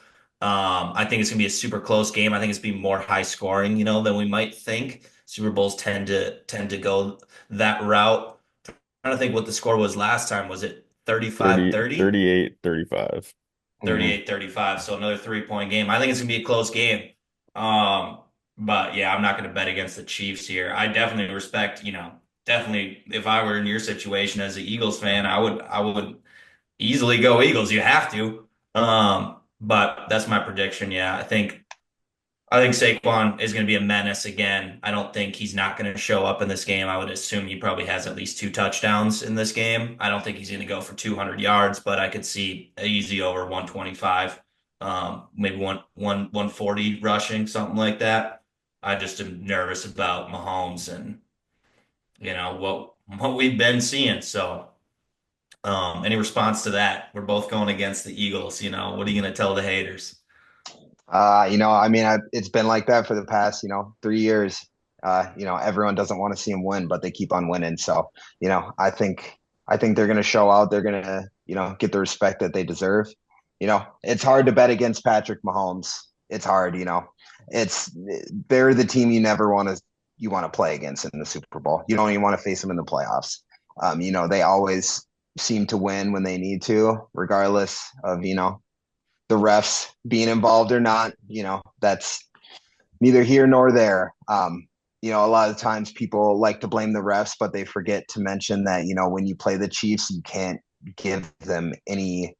I think it's gonna be a super close game. I think it's gonna be more high scoring, than we might think. Super Bowls tend to go that route. I'm trying to think what the score was last time. Was it 30, 35-30? 38, 35. 38-35. So another 3-point game. I think it's gonna be a close game. Um, but yeah, I'm not gonna bet against the Chiefs here. I definitely respect, definitely if I were in your situation as an Eagles fan, I would easily go Eagles. You have to. But that's my prediction. Yeah, I think Saquon is going to be a menace again. I don't think he's not going to show up in this game. I would assume he probably has at least two touchdowns in this game. I don't think he's going to go for 200 yards, but I could see easy over 125, maybe 140 rushing, something like that. I just am nervous about Mahomes and what we've been seeing. So, any response to that? We're both going against the Eagles. What are you going to tell the haters? I mean, it's been like that for the past, 3 years. Everyone doesn't want to see them win, but they keep on winning. So, I think they're going to show out. They're going to, get the respect that they deserve. It's hard to bet against Patrick Mahomes. It's hard. It's they're the team you want to play against in the Super Bowl. You don't even want to face them in the playoffs. They always seem to win when they need to, regardless of, the refs being involved or not. That's neither here nor there. A lot of times people like to blame the refs, but they forget to mention that, when you play the Chiefs, you can't give them any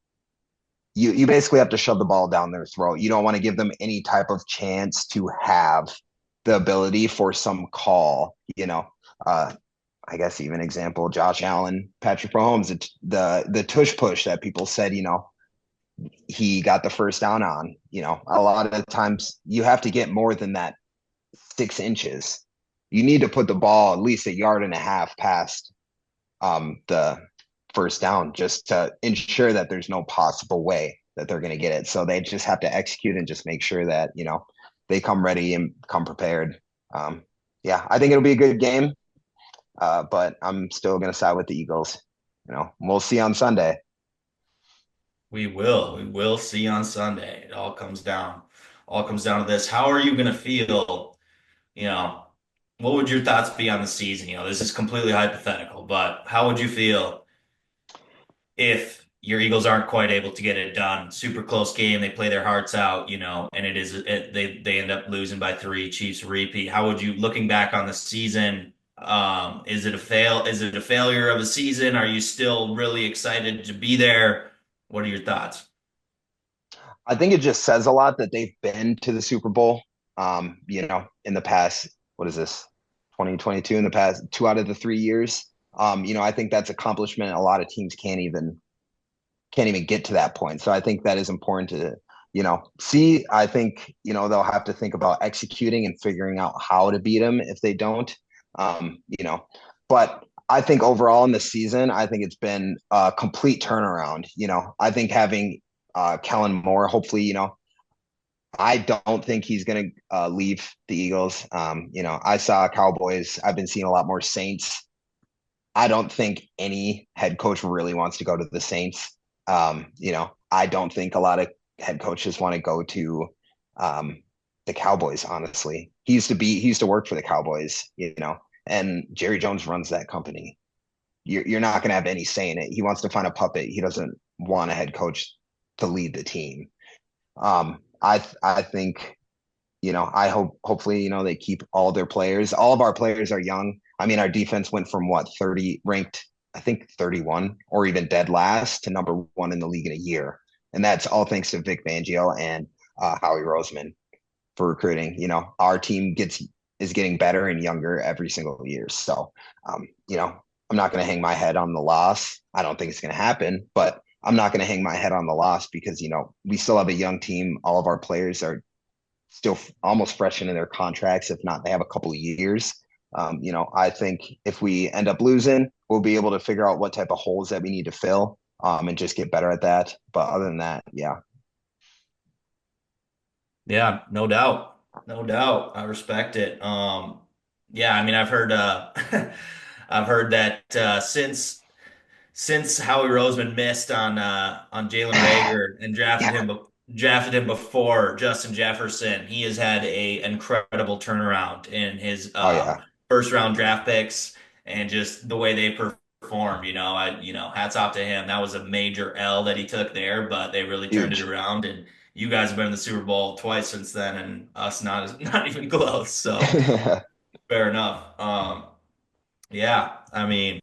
you basically have to shove the ball down their throat. You don't want to give them any type of chance to have the ability for some call, I guess even example, Josh Allen, Patrick Mahomes, the tush push that people said, he got the first down on. A lot of times you have to get more than that 6 inches. You need to put the ball at least a yard and a half past the first down just to ensure that there's no possible way that they're going to get it. So they just have to execute and just make sure that, they come ready and come prepared. Yeah, I think it'll be a good game, but I'm still going to side with the Eagles. We'll see on Sunday. We will. We will see on Sunday. It all comes down to this. How are you going to feel? You know, what would your thoughts be on the season? This is completely hypothetical, but how would you feel if your Eagles aren't quite able to get it done? Super close game. They play their hearts out, and they end up losing by three. Chiefs repeat. How would you, looking back on the season? Is it a fail? Is it a failure of a season? Are you still really excited to be there? What are your thoughts? I think it just says a lot that they've been to the Super Bowl. In the past, what is this, 2022? In the past 2 out of the 3 years. I think that's accomplishment. A lot of teams can't even get to that point. So I think that is important to, see. I think, they'll have to think about executing and figuring out how to beat them if they don't. Um, you know, but I think overall in the season, I think it's been a complete turnaround. I think having Kellen Moore, hopefully, I don't think he's going to leave the Eagles. I saw Cowboys. I've been seeing a lot more Saints. I don't think any head coach really wants to go to the Saints. I don't think a lot of head coaches want to go to the Cowboys, honestly. He used to work for the Cowboys, and Jerry Jones runs that company. You're not going to have any say in it. He wants to find a puppet. He doesn't want a head coach to lead the team. I think, I hopefully, they keep all their players. All of our players are young. I mean, our defense went from what, 30 ranked, I think 31 or even dead last to number one in the league in a year. And that's all thanks to Vic Fangio and Howie Roseman for recruiting. Our team is getting better and younger every single year. So, I'm not going to hang my head on the loss. I don't think it's going to happen, but I'm not going to hang my head on the loss because, we still have a young team. All of our players are still almost fresh into their contracts. If not, they have a couple of years. I think if we end up losing, we'll be able to figure out what type of holes that we need to fill, and just get better at that. But other than that, yeah. Yeah, no doubt. No doubt. I respect it. Yeah, I mean, I've heard I've heard that since Howie Roseman missed on Jalen Reagor and Yeah. drafted him before Justin Jefferson, he has had a incredible turnaround in his Oh yeah. first round draft picks and just the way they performed. Hats off to him. That was a major L that he took there, but they really turned it Huge. around. And you guys have been in the Super Bowl twice since then, and us not even close. So fair enough. Yeah, I mean.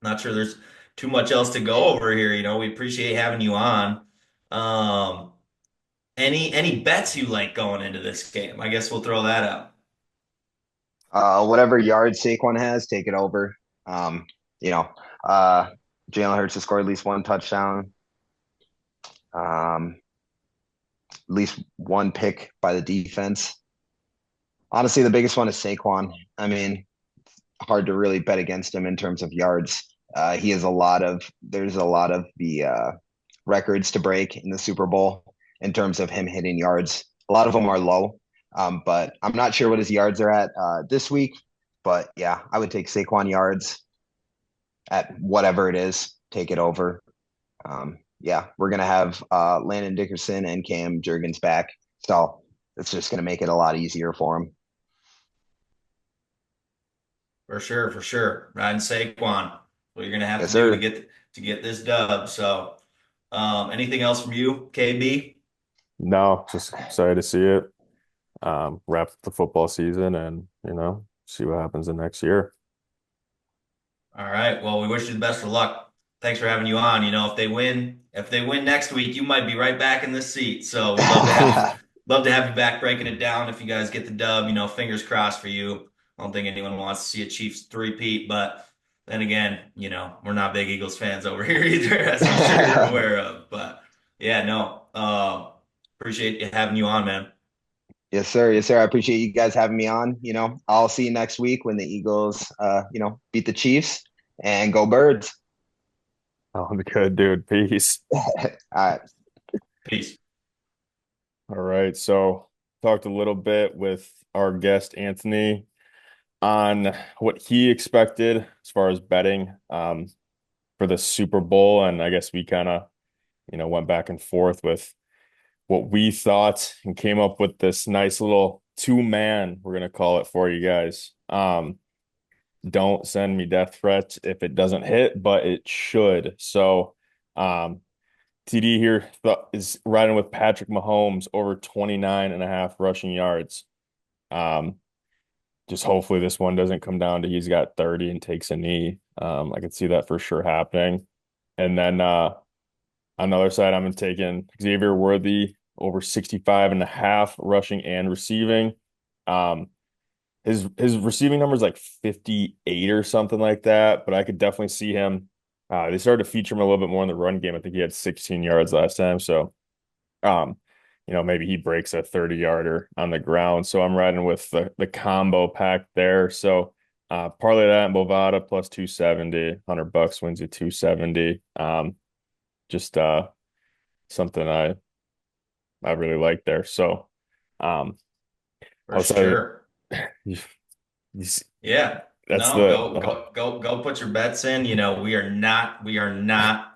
Not sure there's too much else to go over here. We appreciate having you on. Um, any bets you like going into this game? I guess we'll throw that out. Whatever yard Saquon has, take it over. You know, uh, Jalen Hurts to score at least one touchdown. At least one pick by the defense. Honestly, the biggest one is Saquon. I mean, hard to really bet against him in terms of yards. He has a lot of there's a lot of the records to break in the Super Bowl in terms of him hitting yards. A lot of them are low, but I'm not sure what his yards are at this week. But yeah, I would take Saquon yards at whatever it is, take it over. Yeah, we're gonna have Landon Dickerson and Cam Jurgens back, so it's just gonna make it a lot easier for him. For sure, for sure. Riding Saquon. What you're gonna have Yes, to do sir. to get this dub. So, anything else from you, KB? No, just excited to see it. Wrap up the football season and, see what happens the next year. All right. Well, we wish you the best of luck. Thanks for having you on. If they win next week, you might be right back in this seat. So we'd love to have you back breaking it down if you guys get the dub. Fingers crossed for you. I don't think anyone wants to see a Chiefs three-peat, but then again, we're not big Eagles fans over here either, as I'm sure you're aware of. But yeah, no, appreciate having you on, man. Yes, sir. Yes, sir. I appreciate you guys having me on. I'll see you next week when the Eagles, beat the Chiefs and go Birds. Oh, good, dude. Peace. All right. Peace. All right. So, talked a little bit with our guest, Anthony, on what he expected as far as betting for the Super Bowl. And I guess we kind of, went back and forth with what we thought and came up with this nice little two-man, we're going to call it for you guys. Don't send me death threats if it doesn't hit, but it should. So, TD here is riding with Patrick Mahomes over 29 and a half rushing yards. Just hopefully this one doesn't come down to he's got 30 and takes a knee. I could see that for sure happening. And then on the other side, I'm taking Xavier Worthy over 65 and a half rushing and receiving. His receiving number is like 58 or something like that, but I could definitely see him. They started to feature him a little bit more in the run game. I think he had 16 yards last time. So, um, maybe he breaks a 30-yarder on the ground. So I'm riding with the combo pack there. So parlay that in Bovada plus 270, $100 wins you 270. Just something I really like there. So For outside sure. you, you, Yeah. that's No, go put your bets in. We are not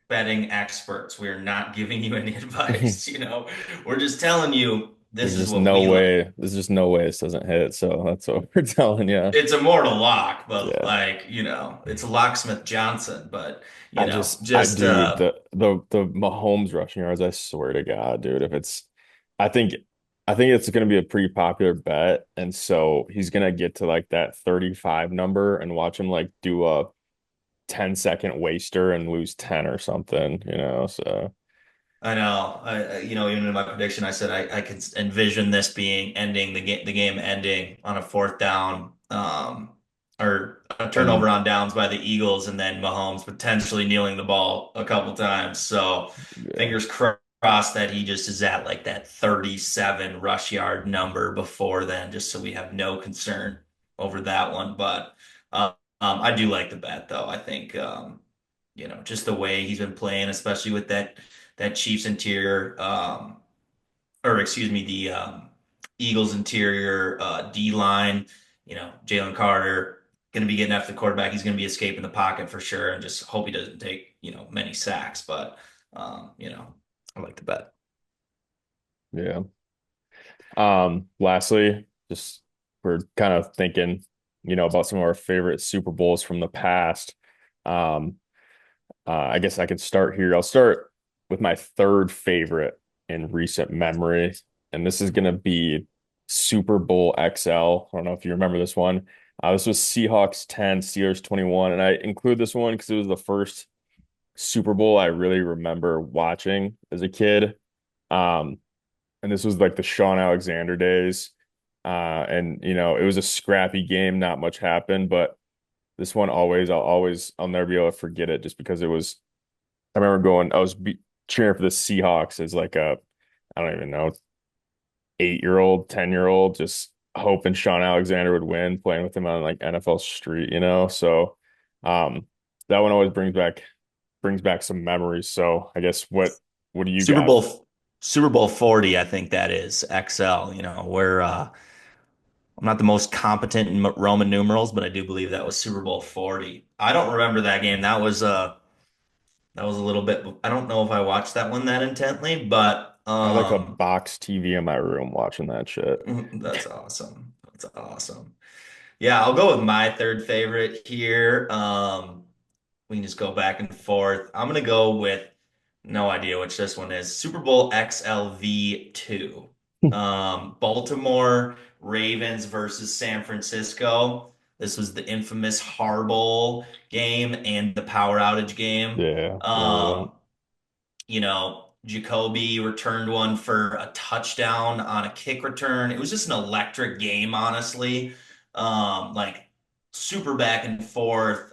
betting experts. We are not giving you any advice. We're just telling you this there's is just what no we like. way. There's just no way this doesn't hit. So that's what we're telling you. It's a mortal lock, but Yeah. it's a locksmith Johnson, but I just dude, the Mahomes rushing yards, I swear to God, dude, I think I think it's gonna be a pretty popular bet. And so he's gonna get to like that 35 number and watch him like do a 10-second waster and lose 10 or something. So I know. Even in my prediction, I said I could envision this being ending the game ending on a fourth down, or a turnover and on downs by the Eagles, and then Mahomes potentially kneeling the ball a couple times. So yeah, fingers crossed that he just is at like that 37 rush yard number before then, just so we have no concern over that one. But I do like the bet though. I think just the way he's been playing, especially with that Chiefs interior, or excuse me, the Eagles interior D line. Jalen Carter going to be getting after the quarterback. He's going to be escaping the pocket for sure, and just hope he doesn't take many sacks. But I like the bet. yeah. Lastly, just we're kind of thinking, about some of our favorite Super Bowls from the past. Um, I guess I could start here. I'll start with my third favorite in recent memory, and this is going to be Super Bowl XL. I don't know if you remember this one. This was Seahawks 10, Steelers 21, and I include this one because it was the first Super Bowl I really remember watching as a kid. Um, and this was like the Sean Alexander days. And it was a scrappy game, not much happened, but this one I'll never be able to forget it just because I remember I was cheering for the Seahawks as like I don't even know, 8-year-old, 10-year-old, just hoping Sean Alexander would win, playing with him on like NFL Street, you know. So um that one always brings back some memories. So I guess what do you Super got? Bowl Super Bowl 40, I think that is XL, where I'm not the most competent in Roman numerals, but I do believe that was Super Bowl 40. I don't remember that game. That was a little bit. I don't know if I watched that one that intently, but I had like a box TV in my room watching that shit. that's awesome. That's awesome. Yeah, I'll go with my third favorite here. We can just go back and forth. I'm gonna go with no idea which this one is. Super Bowl XLV 2. Baltimore Ravens versus San Francisco. This was the infamous Harbaugh game and the power outage game. Yeah, remember Jacoby returned one for a touchdown on a kick return. It was just an electric game, honestly. Like super back and forth.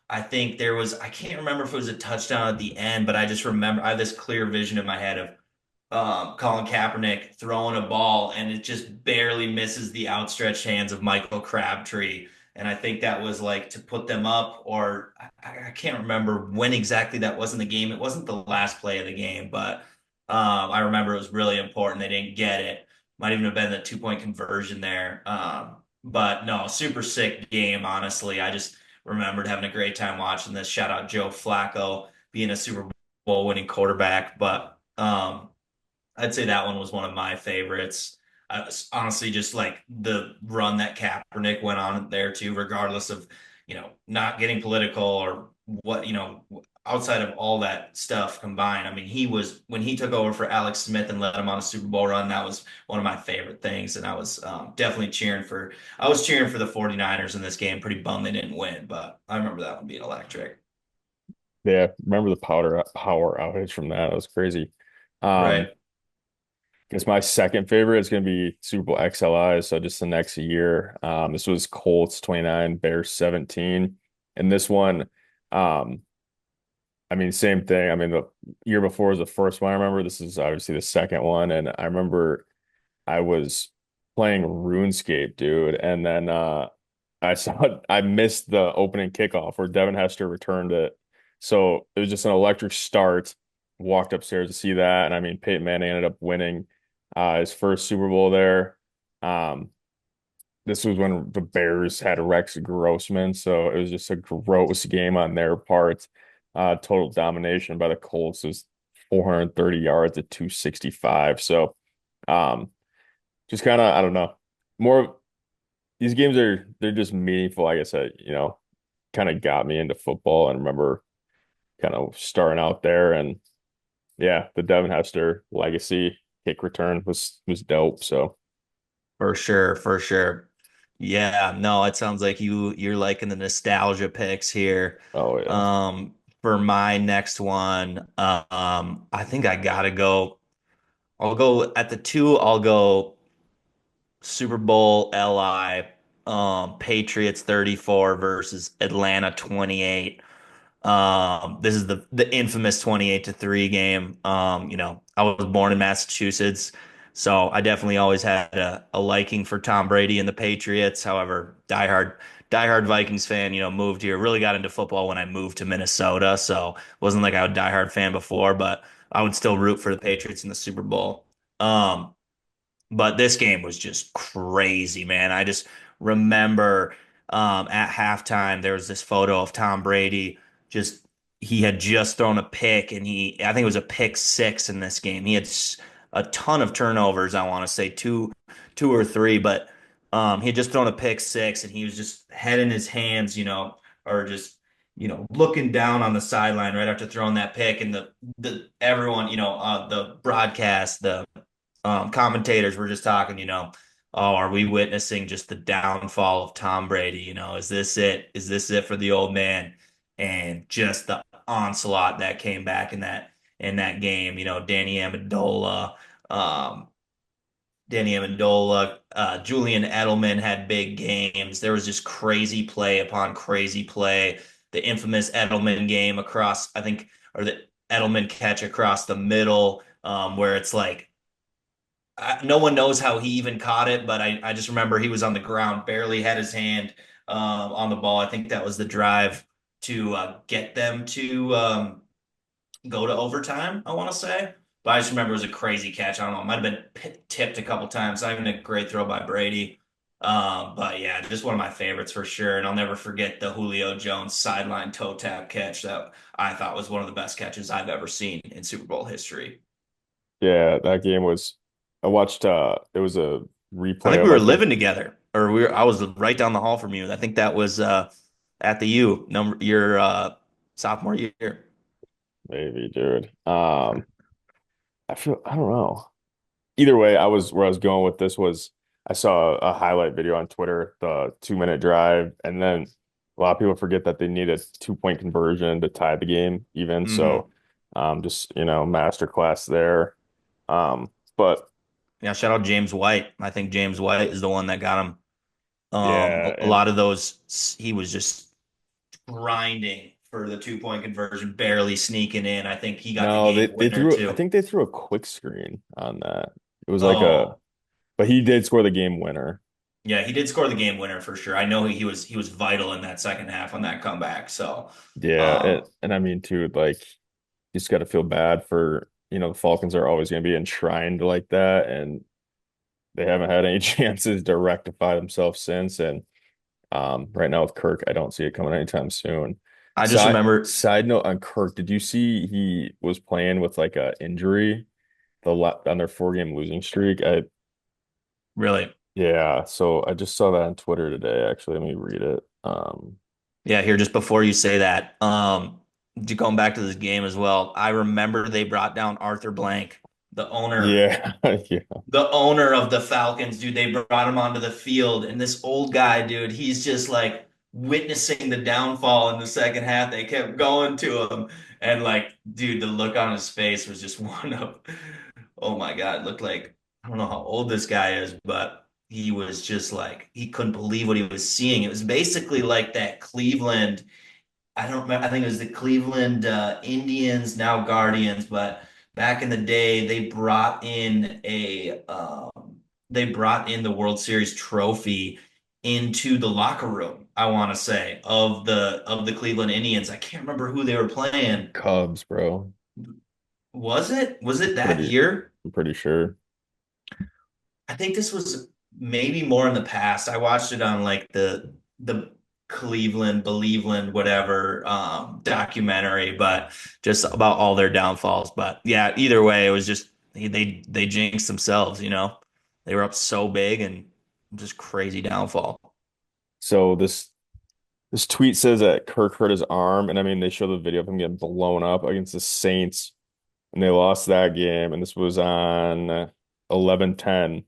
I think I can't remember if it was a touchdown at the end, but I just remember I have this clear vision in my head of Colin Kaepernick throwing a ball and it just barely misses the outstretched hands of Michael Crabtree. And I think that was like to put them up, or I can't remember when exactly that was in the game. It wasn't the last play of the game, but I remember it was really important. They didn't get it. Might even have been the 2-point conversion there. But no, super sick game, honestly. I just remembered having a great time watching this. Shout out Joe Flacco being a Super Bowl winning quarterback. But I'd say that one was one of my favorites. Honestly, just like the run that Kaepernick went on there too, regardless of, not getting political or what, outside of all that stuff combined. I mean, when he took over for Alex Smith and led him on a Super Bowl run, that was one of my favorite things. And I was definitely I was cheering for the 49ers in this game. Pretty bummed they didn't win, but I remember that one being electric. Yeah, remember the power outage from that? That was crazy. Right. Guess my second favorite is going to be Super Bowl XLI. So just the next year. This was Colts 29, Bears 17. And this one, um, I mean, same thing. I mean, the year before was the first one I remember. This is obviously the second one. And I remember I was playing RuneScape, dude. And then I missed the opening kickoff where Devin Hester returned it. So it was just an electric start. Walked upstairs to see that. And I mean, Peyton Manning ended up winning his first Super Bowl there. Um, this was when the Bears had Rex Grossman, so it was just a gross game on their part. Total domination by the Colts. It was 430 yards at 265. So, um, just kind of, I don't know. More these games they're just meaningful. I guess kind of got me into football and remember kind of starting out there and yeah, the Devin Hester legacy kick return was dope. So For sure, for sure. Yeah, no, it sounds like you're liking the nostalgia picks here. oh yeah. For my next one, I think I gotta go. I'll go at the two, I'll go Super Bowl LI, Patriots 34 versus Atlanta 28. This is the infamous 28-3 game. I was born in Massachusetts, so I definitely always had a liking for Tom Brady and the Patriots. However, diehard Vikings fan, moved here, really got into football when I moved to Minnesota. So wasn't like I was a diehard fan before, but I would still root for the Patriots in the Super Bowl. Um, but this game was just crazy, man. I just remember at halftime there was this photo of Tom Brady. Just he had just thrown a pick, and I think it was a pick six in this game. He had a ton of turnovers. I want to say two or three, but he had just thrown a pick six, and he was just head in his hands, or just looking down on the sideline right after throwing that pick, and the everyone, the broadcast, the commentators were just talking, oh, are we witnessing just the downfall of Tom Brady? Is this it? Is this it for the old man? And just the onslaught that came back in that game, um, Danny Amendola, Julian Edelman had big games. There was just crazy play upon crazy play. The infamous Edelman game across, I think, or the Edelman catch across the middle, where it's like no one knows how he even caught it, but I just remember he was on the ground, barely had his hand on the ball. I think that was the drive to get them to go to overtime, I want to say. But I just remember it was a crazy catch. I don't know. It might have been tipped a couple times. Not even a great throw by Brady. But yeah, just one of my favorites for sure. And I'll never forget the Julio Jones sideline toe tap catch that I thought was one of the best catches I've ever seen in Super Bowl history. Yeah, that game was. I watched. It was a I think replay we of were like the living together, or I was right down the hall from you. I think that was at the U number your sophomore year. maybe, dude. I feel I don't know. Either way, I was where I was going with this was I saw a highlight video on Twitter, the 2 minute drive, and then a lot of people forget that they need a 2 point conversion to tie the game even. Hmm. So, just masterclass there. But Yeah, shout out James White. I think James White is the one that got him. yeah, A and lot of those, he was just grinding for the 2 point conversion, barely sneaking in. I think he got the no, game they winner threw. I too. think they threw a quick screen on that. It was like a, Oh, but he did score the game winner. yeah, he did score the game winner for sure. I know he was vital in that second half on that comeback. So, Yeah, um, and I mean too, like you just got to feel bad for, the Falcons are always going to be enshrined like that, and they haven't had any chances to rectify themselves since. And right now with Kirk, I don't see it coming anytime soon. I just Side remember side note on Kirk, did you see he was playing with like a injury on their 4 game losing streak? I really, Yeah, so I just saw that on Twitter today. Actually, let me read it. yeah, here just before you say that, going back to this game as well, I remember they brought down Arthur Blank, the owner Yeah, yeah, the owner of the Falcons, dude, they brought him onto the field, and this old guy, dude, he's just like witnessing the downfall in the second half. They kept going to him, and like, dude, the look on his face was just one of, oh my God, it looked like I don't know how old this guy is, but he was just like he couldn't believe what he was seeing. It was basically like that Cleveland. I don't remember. I think it was the Cleveland Indians, now Guardians, but back in the day, they brought in the World Series trophy into the locker room, I want to say, of the Cleveland Indians. I can't remember who they were playing. Cubs, bro. Was it that Pretty, year? I'm pretty sure. I think this was maybe more in the past. I watched it on like the Cleveland, Believeland, whatever documentary, but just about all their downfalls. But yeah, either way, it was just they jinxed themselves, you know. They were up so big and just crazy downfall. So this tweet says that Kirk hurt his arm, and I mean they show the video of him getting blown up against the Saints, and they lost that game, and this was on 11-10.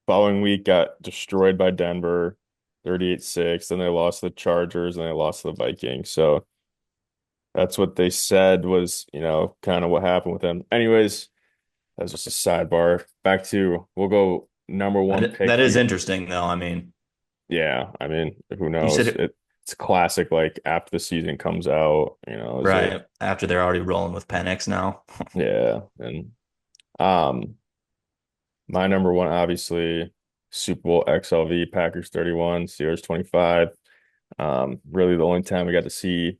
Following week got destroyed by Denver, 38-6. Then they lost to the Chargers and they lost to the Vikings. So that's what they said was, kind of what happened with them. Anyways, that's just a sidebar. Back to we'll go number one pick That is here. interesting though. I mean, Yeah, I mean, who you said knows? it It's classic, like after the season comes out, is it right after they're already rolling with Penix now. yeah. And um my number one, obviously, Super Bowl XLV, Packers 31, Steelers 25. Really the only time we got to see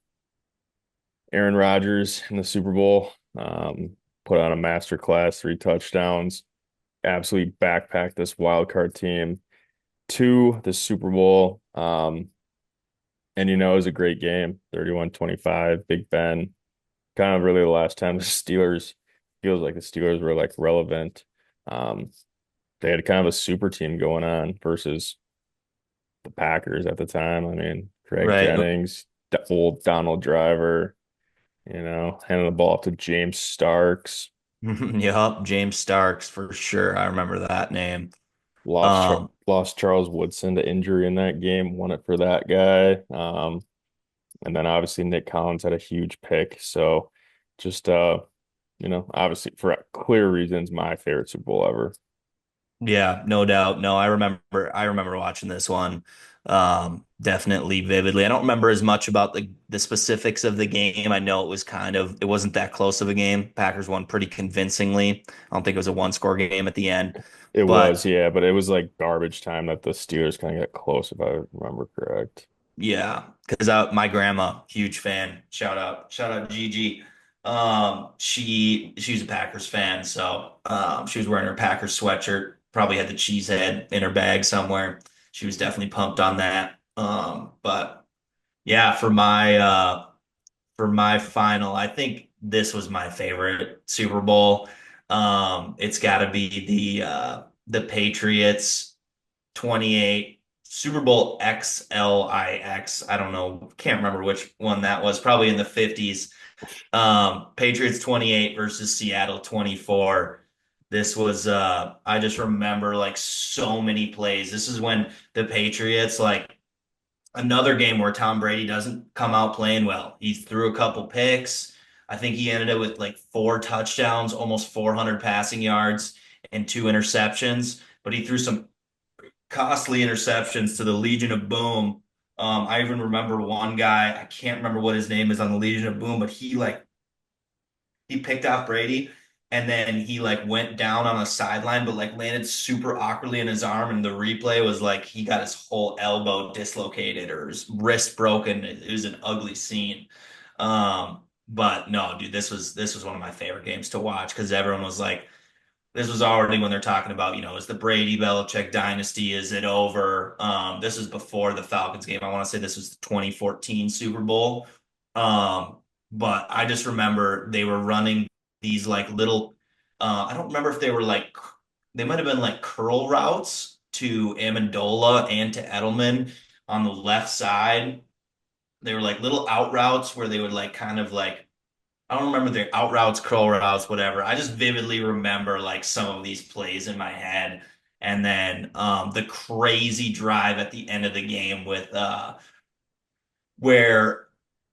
Aaron Rodgers in the Super Bowl. Put on a master class, 3 touchdowns, absolutely backpacked this wild card team to the Super Bowl. And it was a great game, 31-25, Big Ben. Kind of really the last time the Steelers feels like the Steelers were like relevant. Um, they had kind of a super team going on versus the Packers at the time. I mean, Craig Right. Jennings, old Donald Driver, handing the ball off to James Starks. Yup, James Starks for sure. I remember that name. Lost Um, lost Charles Woodson to injury in that game. Won it for that guy. And then obviously Nick Collins had a huge pick. So just obviously for clear reasons, my favorite Super Bowl ever. yeah, no doubt. No, I remember watching this one. definitely vividly. I don't remember as much about the specifics of the game. I know it wasn't that close of a game. Packers won pretty convincingly. I don't think it was a one score game at the end, It was, but yeah, but it was like garbage time that the Steelers kind of got close, if I remember correct. yeah, because my grandma, huge fan. Shout out Gigi. She was a Packers fan, so she was wearing her Packers sweatshirt. Probably had the cheese head in her bag somewhere. She was definitely pumped on that. But yeah, for my final, I think this was my favorite Super Bowl. It's got to be the Patriots 28 Super Bowl XLIX. I don't know, can't remember which one that was. Probably in the 50s. Patriots 28 versus Seattle 24. This was I just remember like so many plays. This is when the Patriots like another game where Tom Brady doesn't come out playing well. He threw a couple picks. I think he ended up with like four touchdowns, almost 400 passing yards, and two interceptions. But he threw some costly interceptions to the Legion of Boom. I even remember one guy, I can't remember what his name is on the Legion of Boom, but he picked off Brady and then he like went down on a sideline, but like landed super awkwardly in his arm. And the replay was like he got his whole elbow dislocated or his wrist broken. It was an ugly scene. But no, dude, this was one of my favorite games to watch because everyone was like, this was already when they're talking about, is the Brady Belichick dynasty, is it over? This was before the Falcons game. I want to say this was the 2014 Super Bowl. Um, but I just remember they were running these like little, I don't remember if they might have been like curl routes to Amendola and to Edelman on the left side. They were like little out routes where they would like kind of like I don't remember the out routes, curl routes, whatever. I just vividly remember like some of these plays in my head. And then the crazy drive at the end of the game with where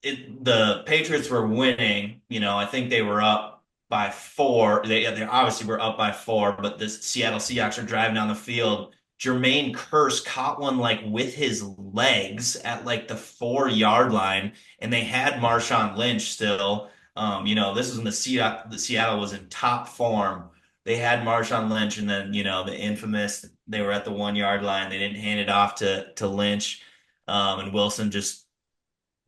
the Patriots were winning, I think they were up by four. They obviously were up by four, but the Seattle Seahawks are driving down the field. Jermaine Kearse caught one like with his legs at like the 4 yard line, and they had Marshawn Lynch still. This is when the Seattle was in top form. They had Marshawn Lynch, and then the infamous they were at the 1 yard line. They didn't hand it off to Lynch, and Wilson just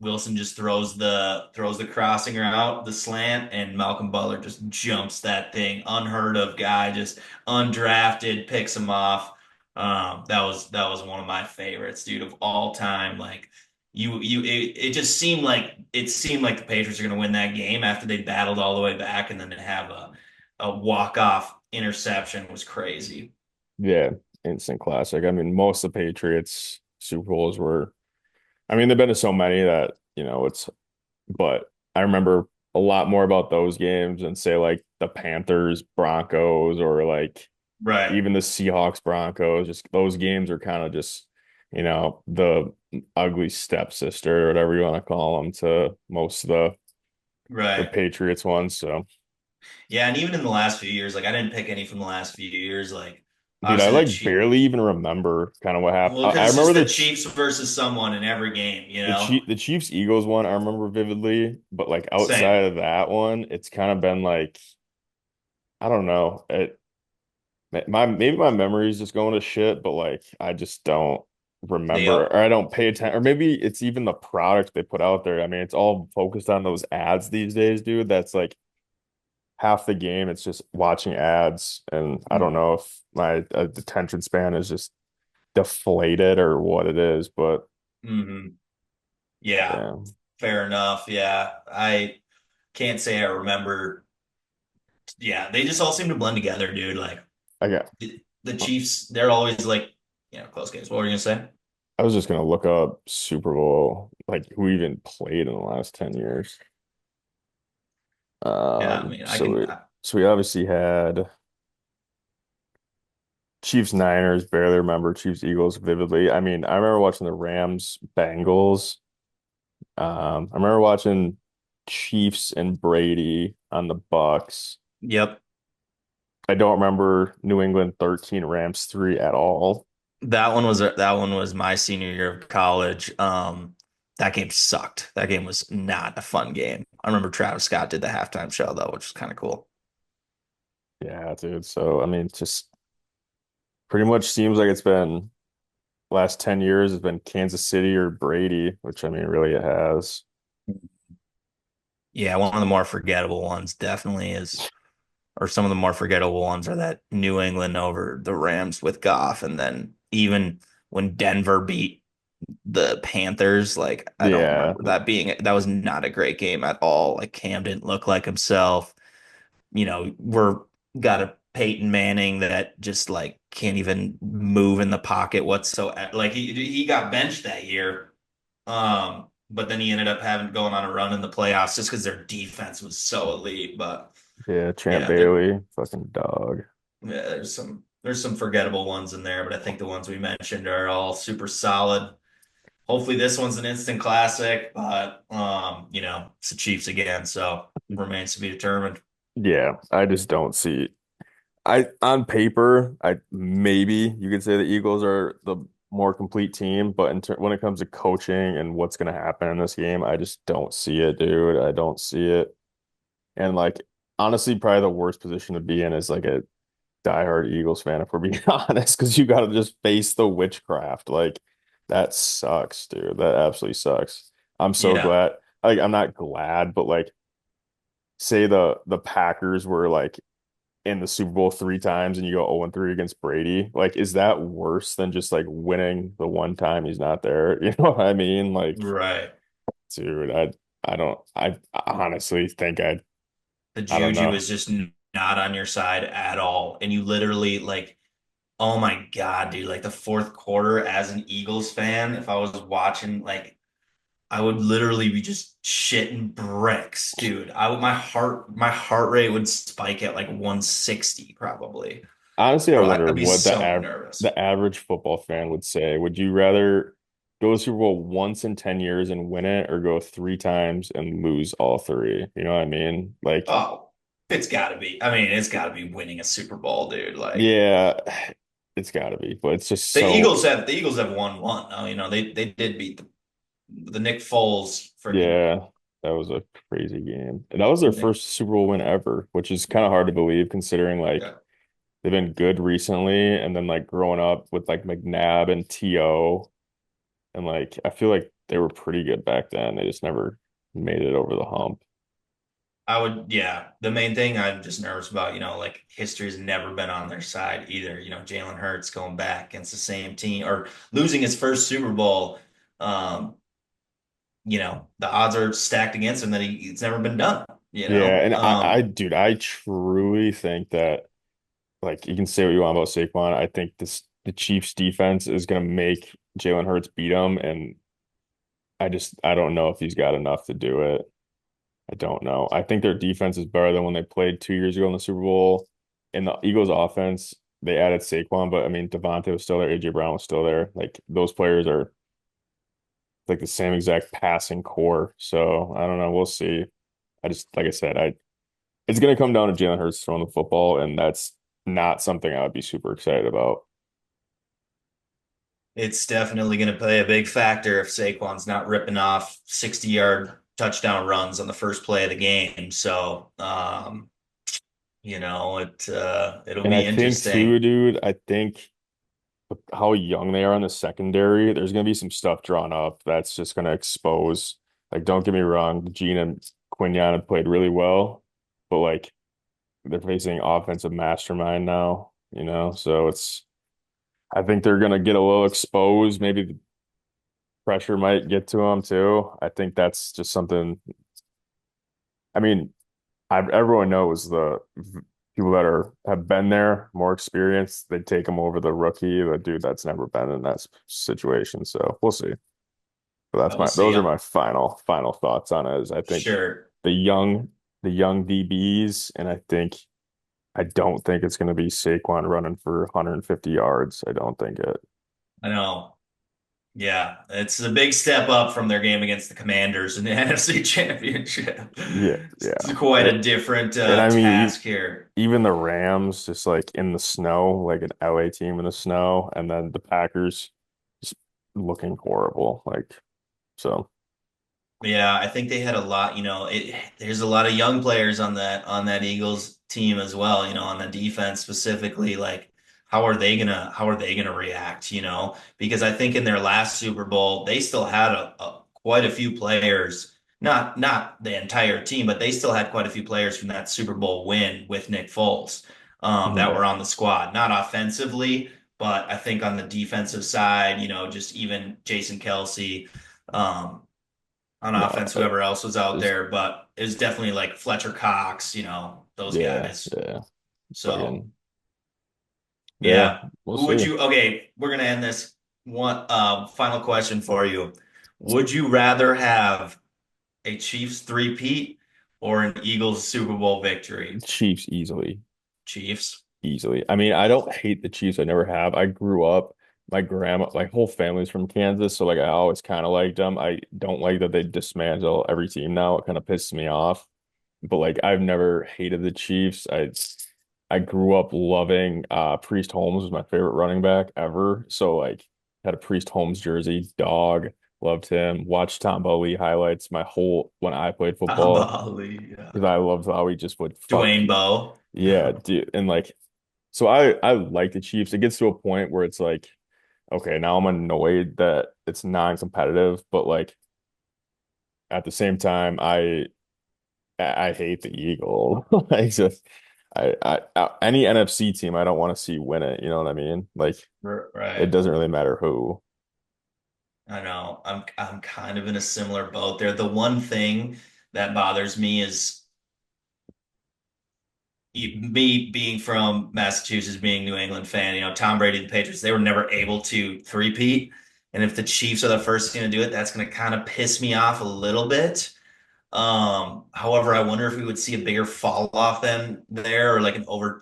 throws the crossing route, the slant, and Malcolm Butler just jumps that thing. Unheard of guy, just undrafted, picks him off. That was one of my favorites, dude, of all time. Like it just seemed like the Patriots are gonna win that game after they battled all the way back, and then to have a walk-off interception was crazy. Yeah, instant classic. I mean, most of the Patriots Super Bowls were, I mean, they've been to so many that, but I remember a lot more about those games than say like the Panthers, Broncos, or like Right. even the Seahawks, Broncos. Just those games are kind of just, the ugly stepsister or whatever you want to call them to most of the Right. Patriots ones. So, Yeah, and even in the last few years, like I didn't pick any from the last few years. Like dude, I obviously the like Chiefs. barely even remember kind of what happened. Well, I because it's remember just the the Chiefs versus someone in every game, you The know? Chiefs Eagles one I remember vividly, but like Same. outside of that one, it's kind of been like I don't know. Maybe my memory is just going to shit, but like I just don't They remember up. or I don't pay attention or maybe it's even the product they put out there. I mean, it's all focused on those ads these days, dude. That's like half the game. It's just watching ads, and I don't know if my attention span is just deflated or what it is, but Mm-hmm. Yeah, yeah, fair enough. Yeah, I can't say I remember. Yeah, they just all seem to blend together, dude. Like I got. the Chiefs, they're always like, close games. What were you gonna say? I was just gonna look up Super Bowl, like who even played in the last 10 years. Yeah, I mean, I So can. we obviously had Chiefs Niners, barely remember Chiefs Eagles vividly. I mean, I remember watching the Rams Bengals. I remember watching Chiefs and Brady on the Bucks. Yep. I don't remember New England 13, Rams 3 at all. that one was my senior year of college. That game sucked. That game was not a fun game. I remember Travis Scott did the halftime show though, which was kind of cool. Yeah, dude. So I mean, just pretty much seems like it's been last 10 years has been Kansas City or Brady, which I mean, really it has. Yeah, one of the more forgettable ones definitely is, or some of the more forgettable ones are that New England over the Rams with Goff, and then even when Denver beat the Panthers, like I don't Yeah. remember that was not a great game at all. Like Cam didn't look like himself. We're got a Peyton Manning that just like can't even move in the pocket whatsoever. Like he got benched that year. But then he ended up having going on a run in the playoffs just because their defense was so elite. But Yeah, Champ yeah, there, Bailey, fucking dog. yeah, there's some forgettable ones in there, but I think the ones we mentioned are all super solid. Hopefully this one's an instant classic, but it's the Chiefs again, so remains to be determined. Yeah, I just don't see. I on paper, I maybe you could say the Eagles are the more complete team, but when it comes to coaching and what's going to happen in this game, I just don't see it, dude. I don't see it. And like honestly, probably the worst position to be in is like a diehard Eagles fan, if we're being honest, because you got to just face the witchcraft. Like that sucks, dude. That absolutely sucks. I'm so Yeah. glad. Like I'm not glad, but like say the Packers were like in the Super Bowl three times and you go 0-3 against Brady, like is that worse than just like winning the one time he's not there? You know what I mean? Like, Right. dude, I don't I honestly think The I don't juju know. is just not on your side at all. And you literally like, oh my God, dude, like the fourth quarter as an Eagles fan, if I was watching, like I would literally be just shitting bricks, dude. My heart rate would spike at like 160 probably. Honestly, I Bro, wonder I'd be what so nervous. the average football fan would say. Would you rather go to Super Bowl once in 10 years and win it or go three times and lose all three? You know what I mean? Like, Oh, it's gotta be. I mean, it's gotta be winning a Super Bowl, dude. Like yeah, it's gotta be, but it's just the so, Eagles have won one. Oh, they did beat the Nick Foles freaking yeah, that was a crazy game. And that was their Nick. first Super Bowl win ever, which is kind of hard to believe considering like Yeah. they've been good recently and then like growing up with like McNabb and T.O. and like I feel like they were pretty good back then. They just never made it over the hump. Yeah. The main thing I'm just nervous about, like history's never been on their side either. Jalen Hurts going back against the same team or losing his first Super Bowl. Um, the odds are stacked against him that it's never been done, you Yeah, know? and Um, dude, I truly think that like you can say what you want about Saquon. I think the Chiefs defense is gonna make Jalen Hurts beat him, and I don't know if he's got enough to do it. I don't know. I think their defense is better than when they played 2 years ago in the Super Bowl. In the Eagles offense, they added Saquon, but I mean Devontae was still there, AJ Brown was still there. Like those players are like the same exact passing core. So I don't know. We'll see. I just like I said, I it's gonna come down to Jalen Hurts throwing the football, and that's not something I would be super excited about. it's definitely going to play a big factor if Saquon's not ripping off 60-yard touchdown runs on the first play of the game. So, it'll And I be think too, interesting. dude, I think with how young they are in the secondary, there's gonna be some stuff drawn up that's just gonna expose. Like, don't get me wrong, Gene and Quinion have played really well, but like they're facing offensive mastermind now, you know. So it's I think they're gonna get a little exposed. Maybe the pressure might get to them too. I think that's just something. I mean, everyone knows the people that have been there, more experienced, they take them over the rookie, the dude that's never been in that situation. So we'll see. But We'll see. those are my final thoughts on it. Is I think Sure. the young the young DBs, and I don't think it's going to be Saquon running for 150 yards. I don't think it. I know. Yeah, it's a big step up from their game against the Commanders in the NFC Championship. Yeah, It's yeah. quite a different And I mean, task here. even the Rams just like in the snow, like an LA team in the snow, and then the Packers just looking horrible. Like, so Yeah, I think they had a lot, there's a lot of young players on that Eagles team as well, on the defense specifically. Like, how are they gonna react, Because I think in their last Super Bowl, they still had quite a few players, not the entire team, but they still had quite a few players from that Super Bowl win with Nick Foles, that mhm. were on the squad. Not offensively, but I think on the defensive side, just even Jason Kelsey. Um, on No, offense, whoever else was out it's there, but it was definitely like Fletcher Cox, those yeah, guys. yeah. So Fucking yeah, yeah. we'll Who would see. you okay, we're gonna end this one final question for you. Would you rather have a Chiefs three-peat or an Eagles Super Bowl victory? Chiefs easily. Chiefs. Easily. I mean, I don't hate the Chiefs. I never have. I grew up, my whole family's from Kansas, so like I always kind of liked them. I don't like that they dismantle every team now. It kind of pisses me off. But like I've never hated the Chiefs. I grew up loving Priest Holmes was my favorite running back ever. So like had a Priest Holmes jersey, dog, loved him. Watched Tom Lee highlights my whole when I played football Bali, yeah. because I loved how he just would fuck. Dwayne Bowe. Yeah, dude. And like so I like the Chiefs. It gets to a point where it's like, okay, now I'm annoyed that it's non-competitive, but like at the same time, I hate the Eagle. I just any NFC team I don't want to see win it. You know what I mean? Like it Right. doesn't really matter who. I know. I'm kind of in a similar boat there. The one thing that bothers me is me being from Massachusetts, being New England fan, Tom Brady, the Patriots, they were never able to three-peat. And if the Chiefs are the first team to do it, that's going to kind of piss me off a little bit. However, I wonder if we would see a bigger fall off than there, or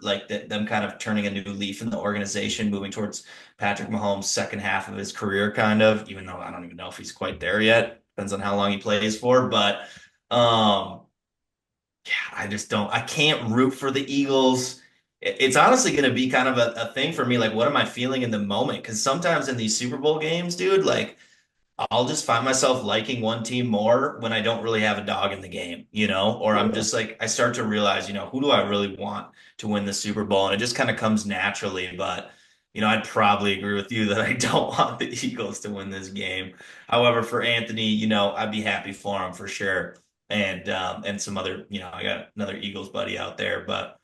like them kind of turning a new leaf in the organization, moving towards Patrick Mahomes' second half of his career, kind of, even though I don't even know if he's quite there yet. Depends on how long he plays for. But um, yeah, I can't root for the Eagles. It's honestly going to be kind of a thing for me. Like, what am I feeling in the moment? Because sometimes in these Super Bowl games, dude, like, I'll just find myself liking one team more when I don't really have a dog in the game, or I'm Yeah. just like, I start to realize, who do I really want to win the Super Bowl? And it just kind of comes naturally. But, I'd probably agree with you that I don't want the Eagles to win this game. However, for Anthony, I'd be happy for him for sure. And some other, I got another Eagles buddy out there, but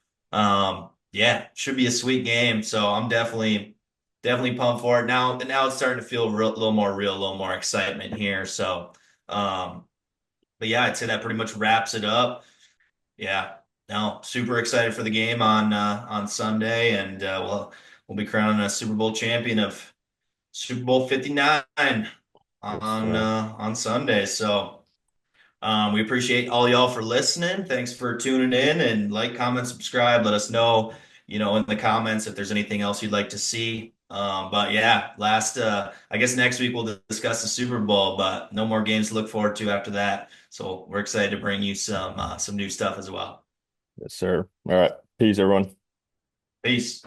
yeah, should be a sweet game. So I'm definitely pumped for it. Now it's starting to feel a little more real, a little more excitement here. So, um, but yeah, I'd say that pretty much wraps it up. Yeah, no, super excited for the game on Sunday, and we'll be crowning a Super Bowl champion of Super Bowl 59 Yes, sir. on Sunday. So. We appreciate all y'all for listening. Thanks for tuning in and like, comment, subscribe. Let us know, in the comments if there's anything else you'd like to see. But yeah, I guess next week we'll discuss the Super Bowl, but no more games to look forward to after that. So we're excited to bring you some new stuff as well. Yes, sir. All right. Peace, everyone. Peace.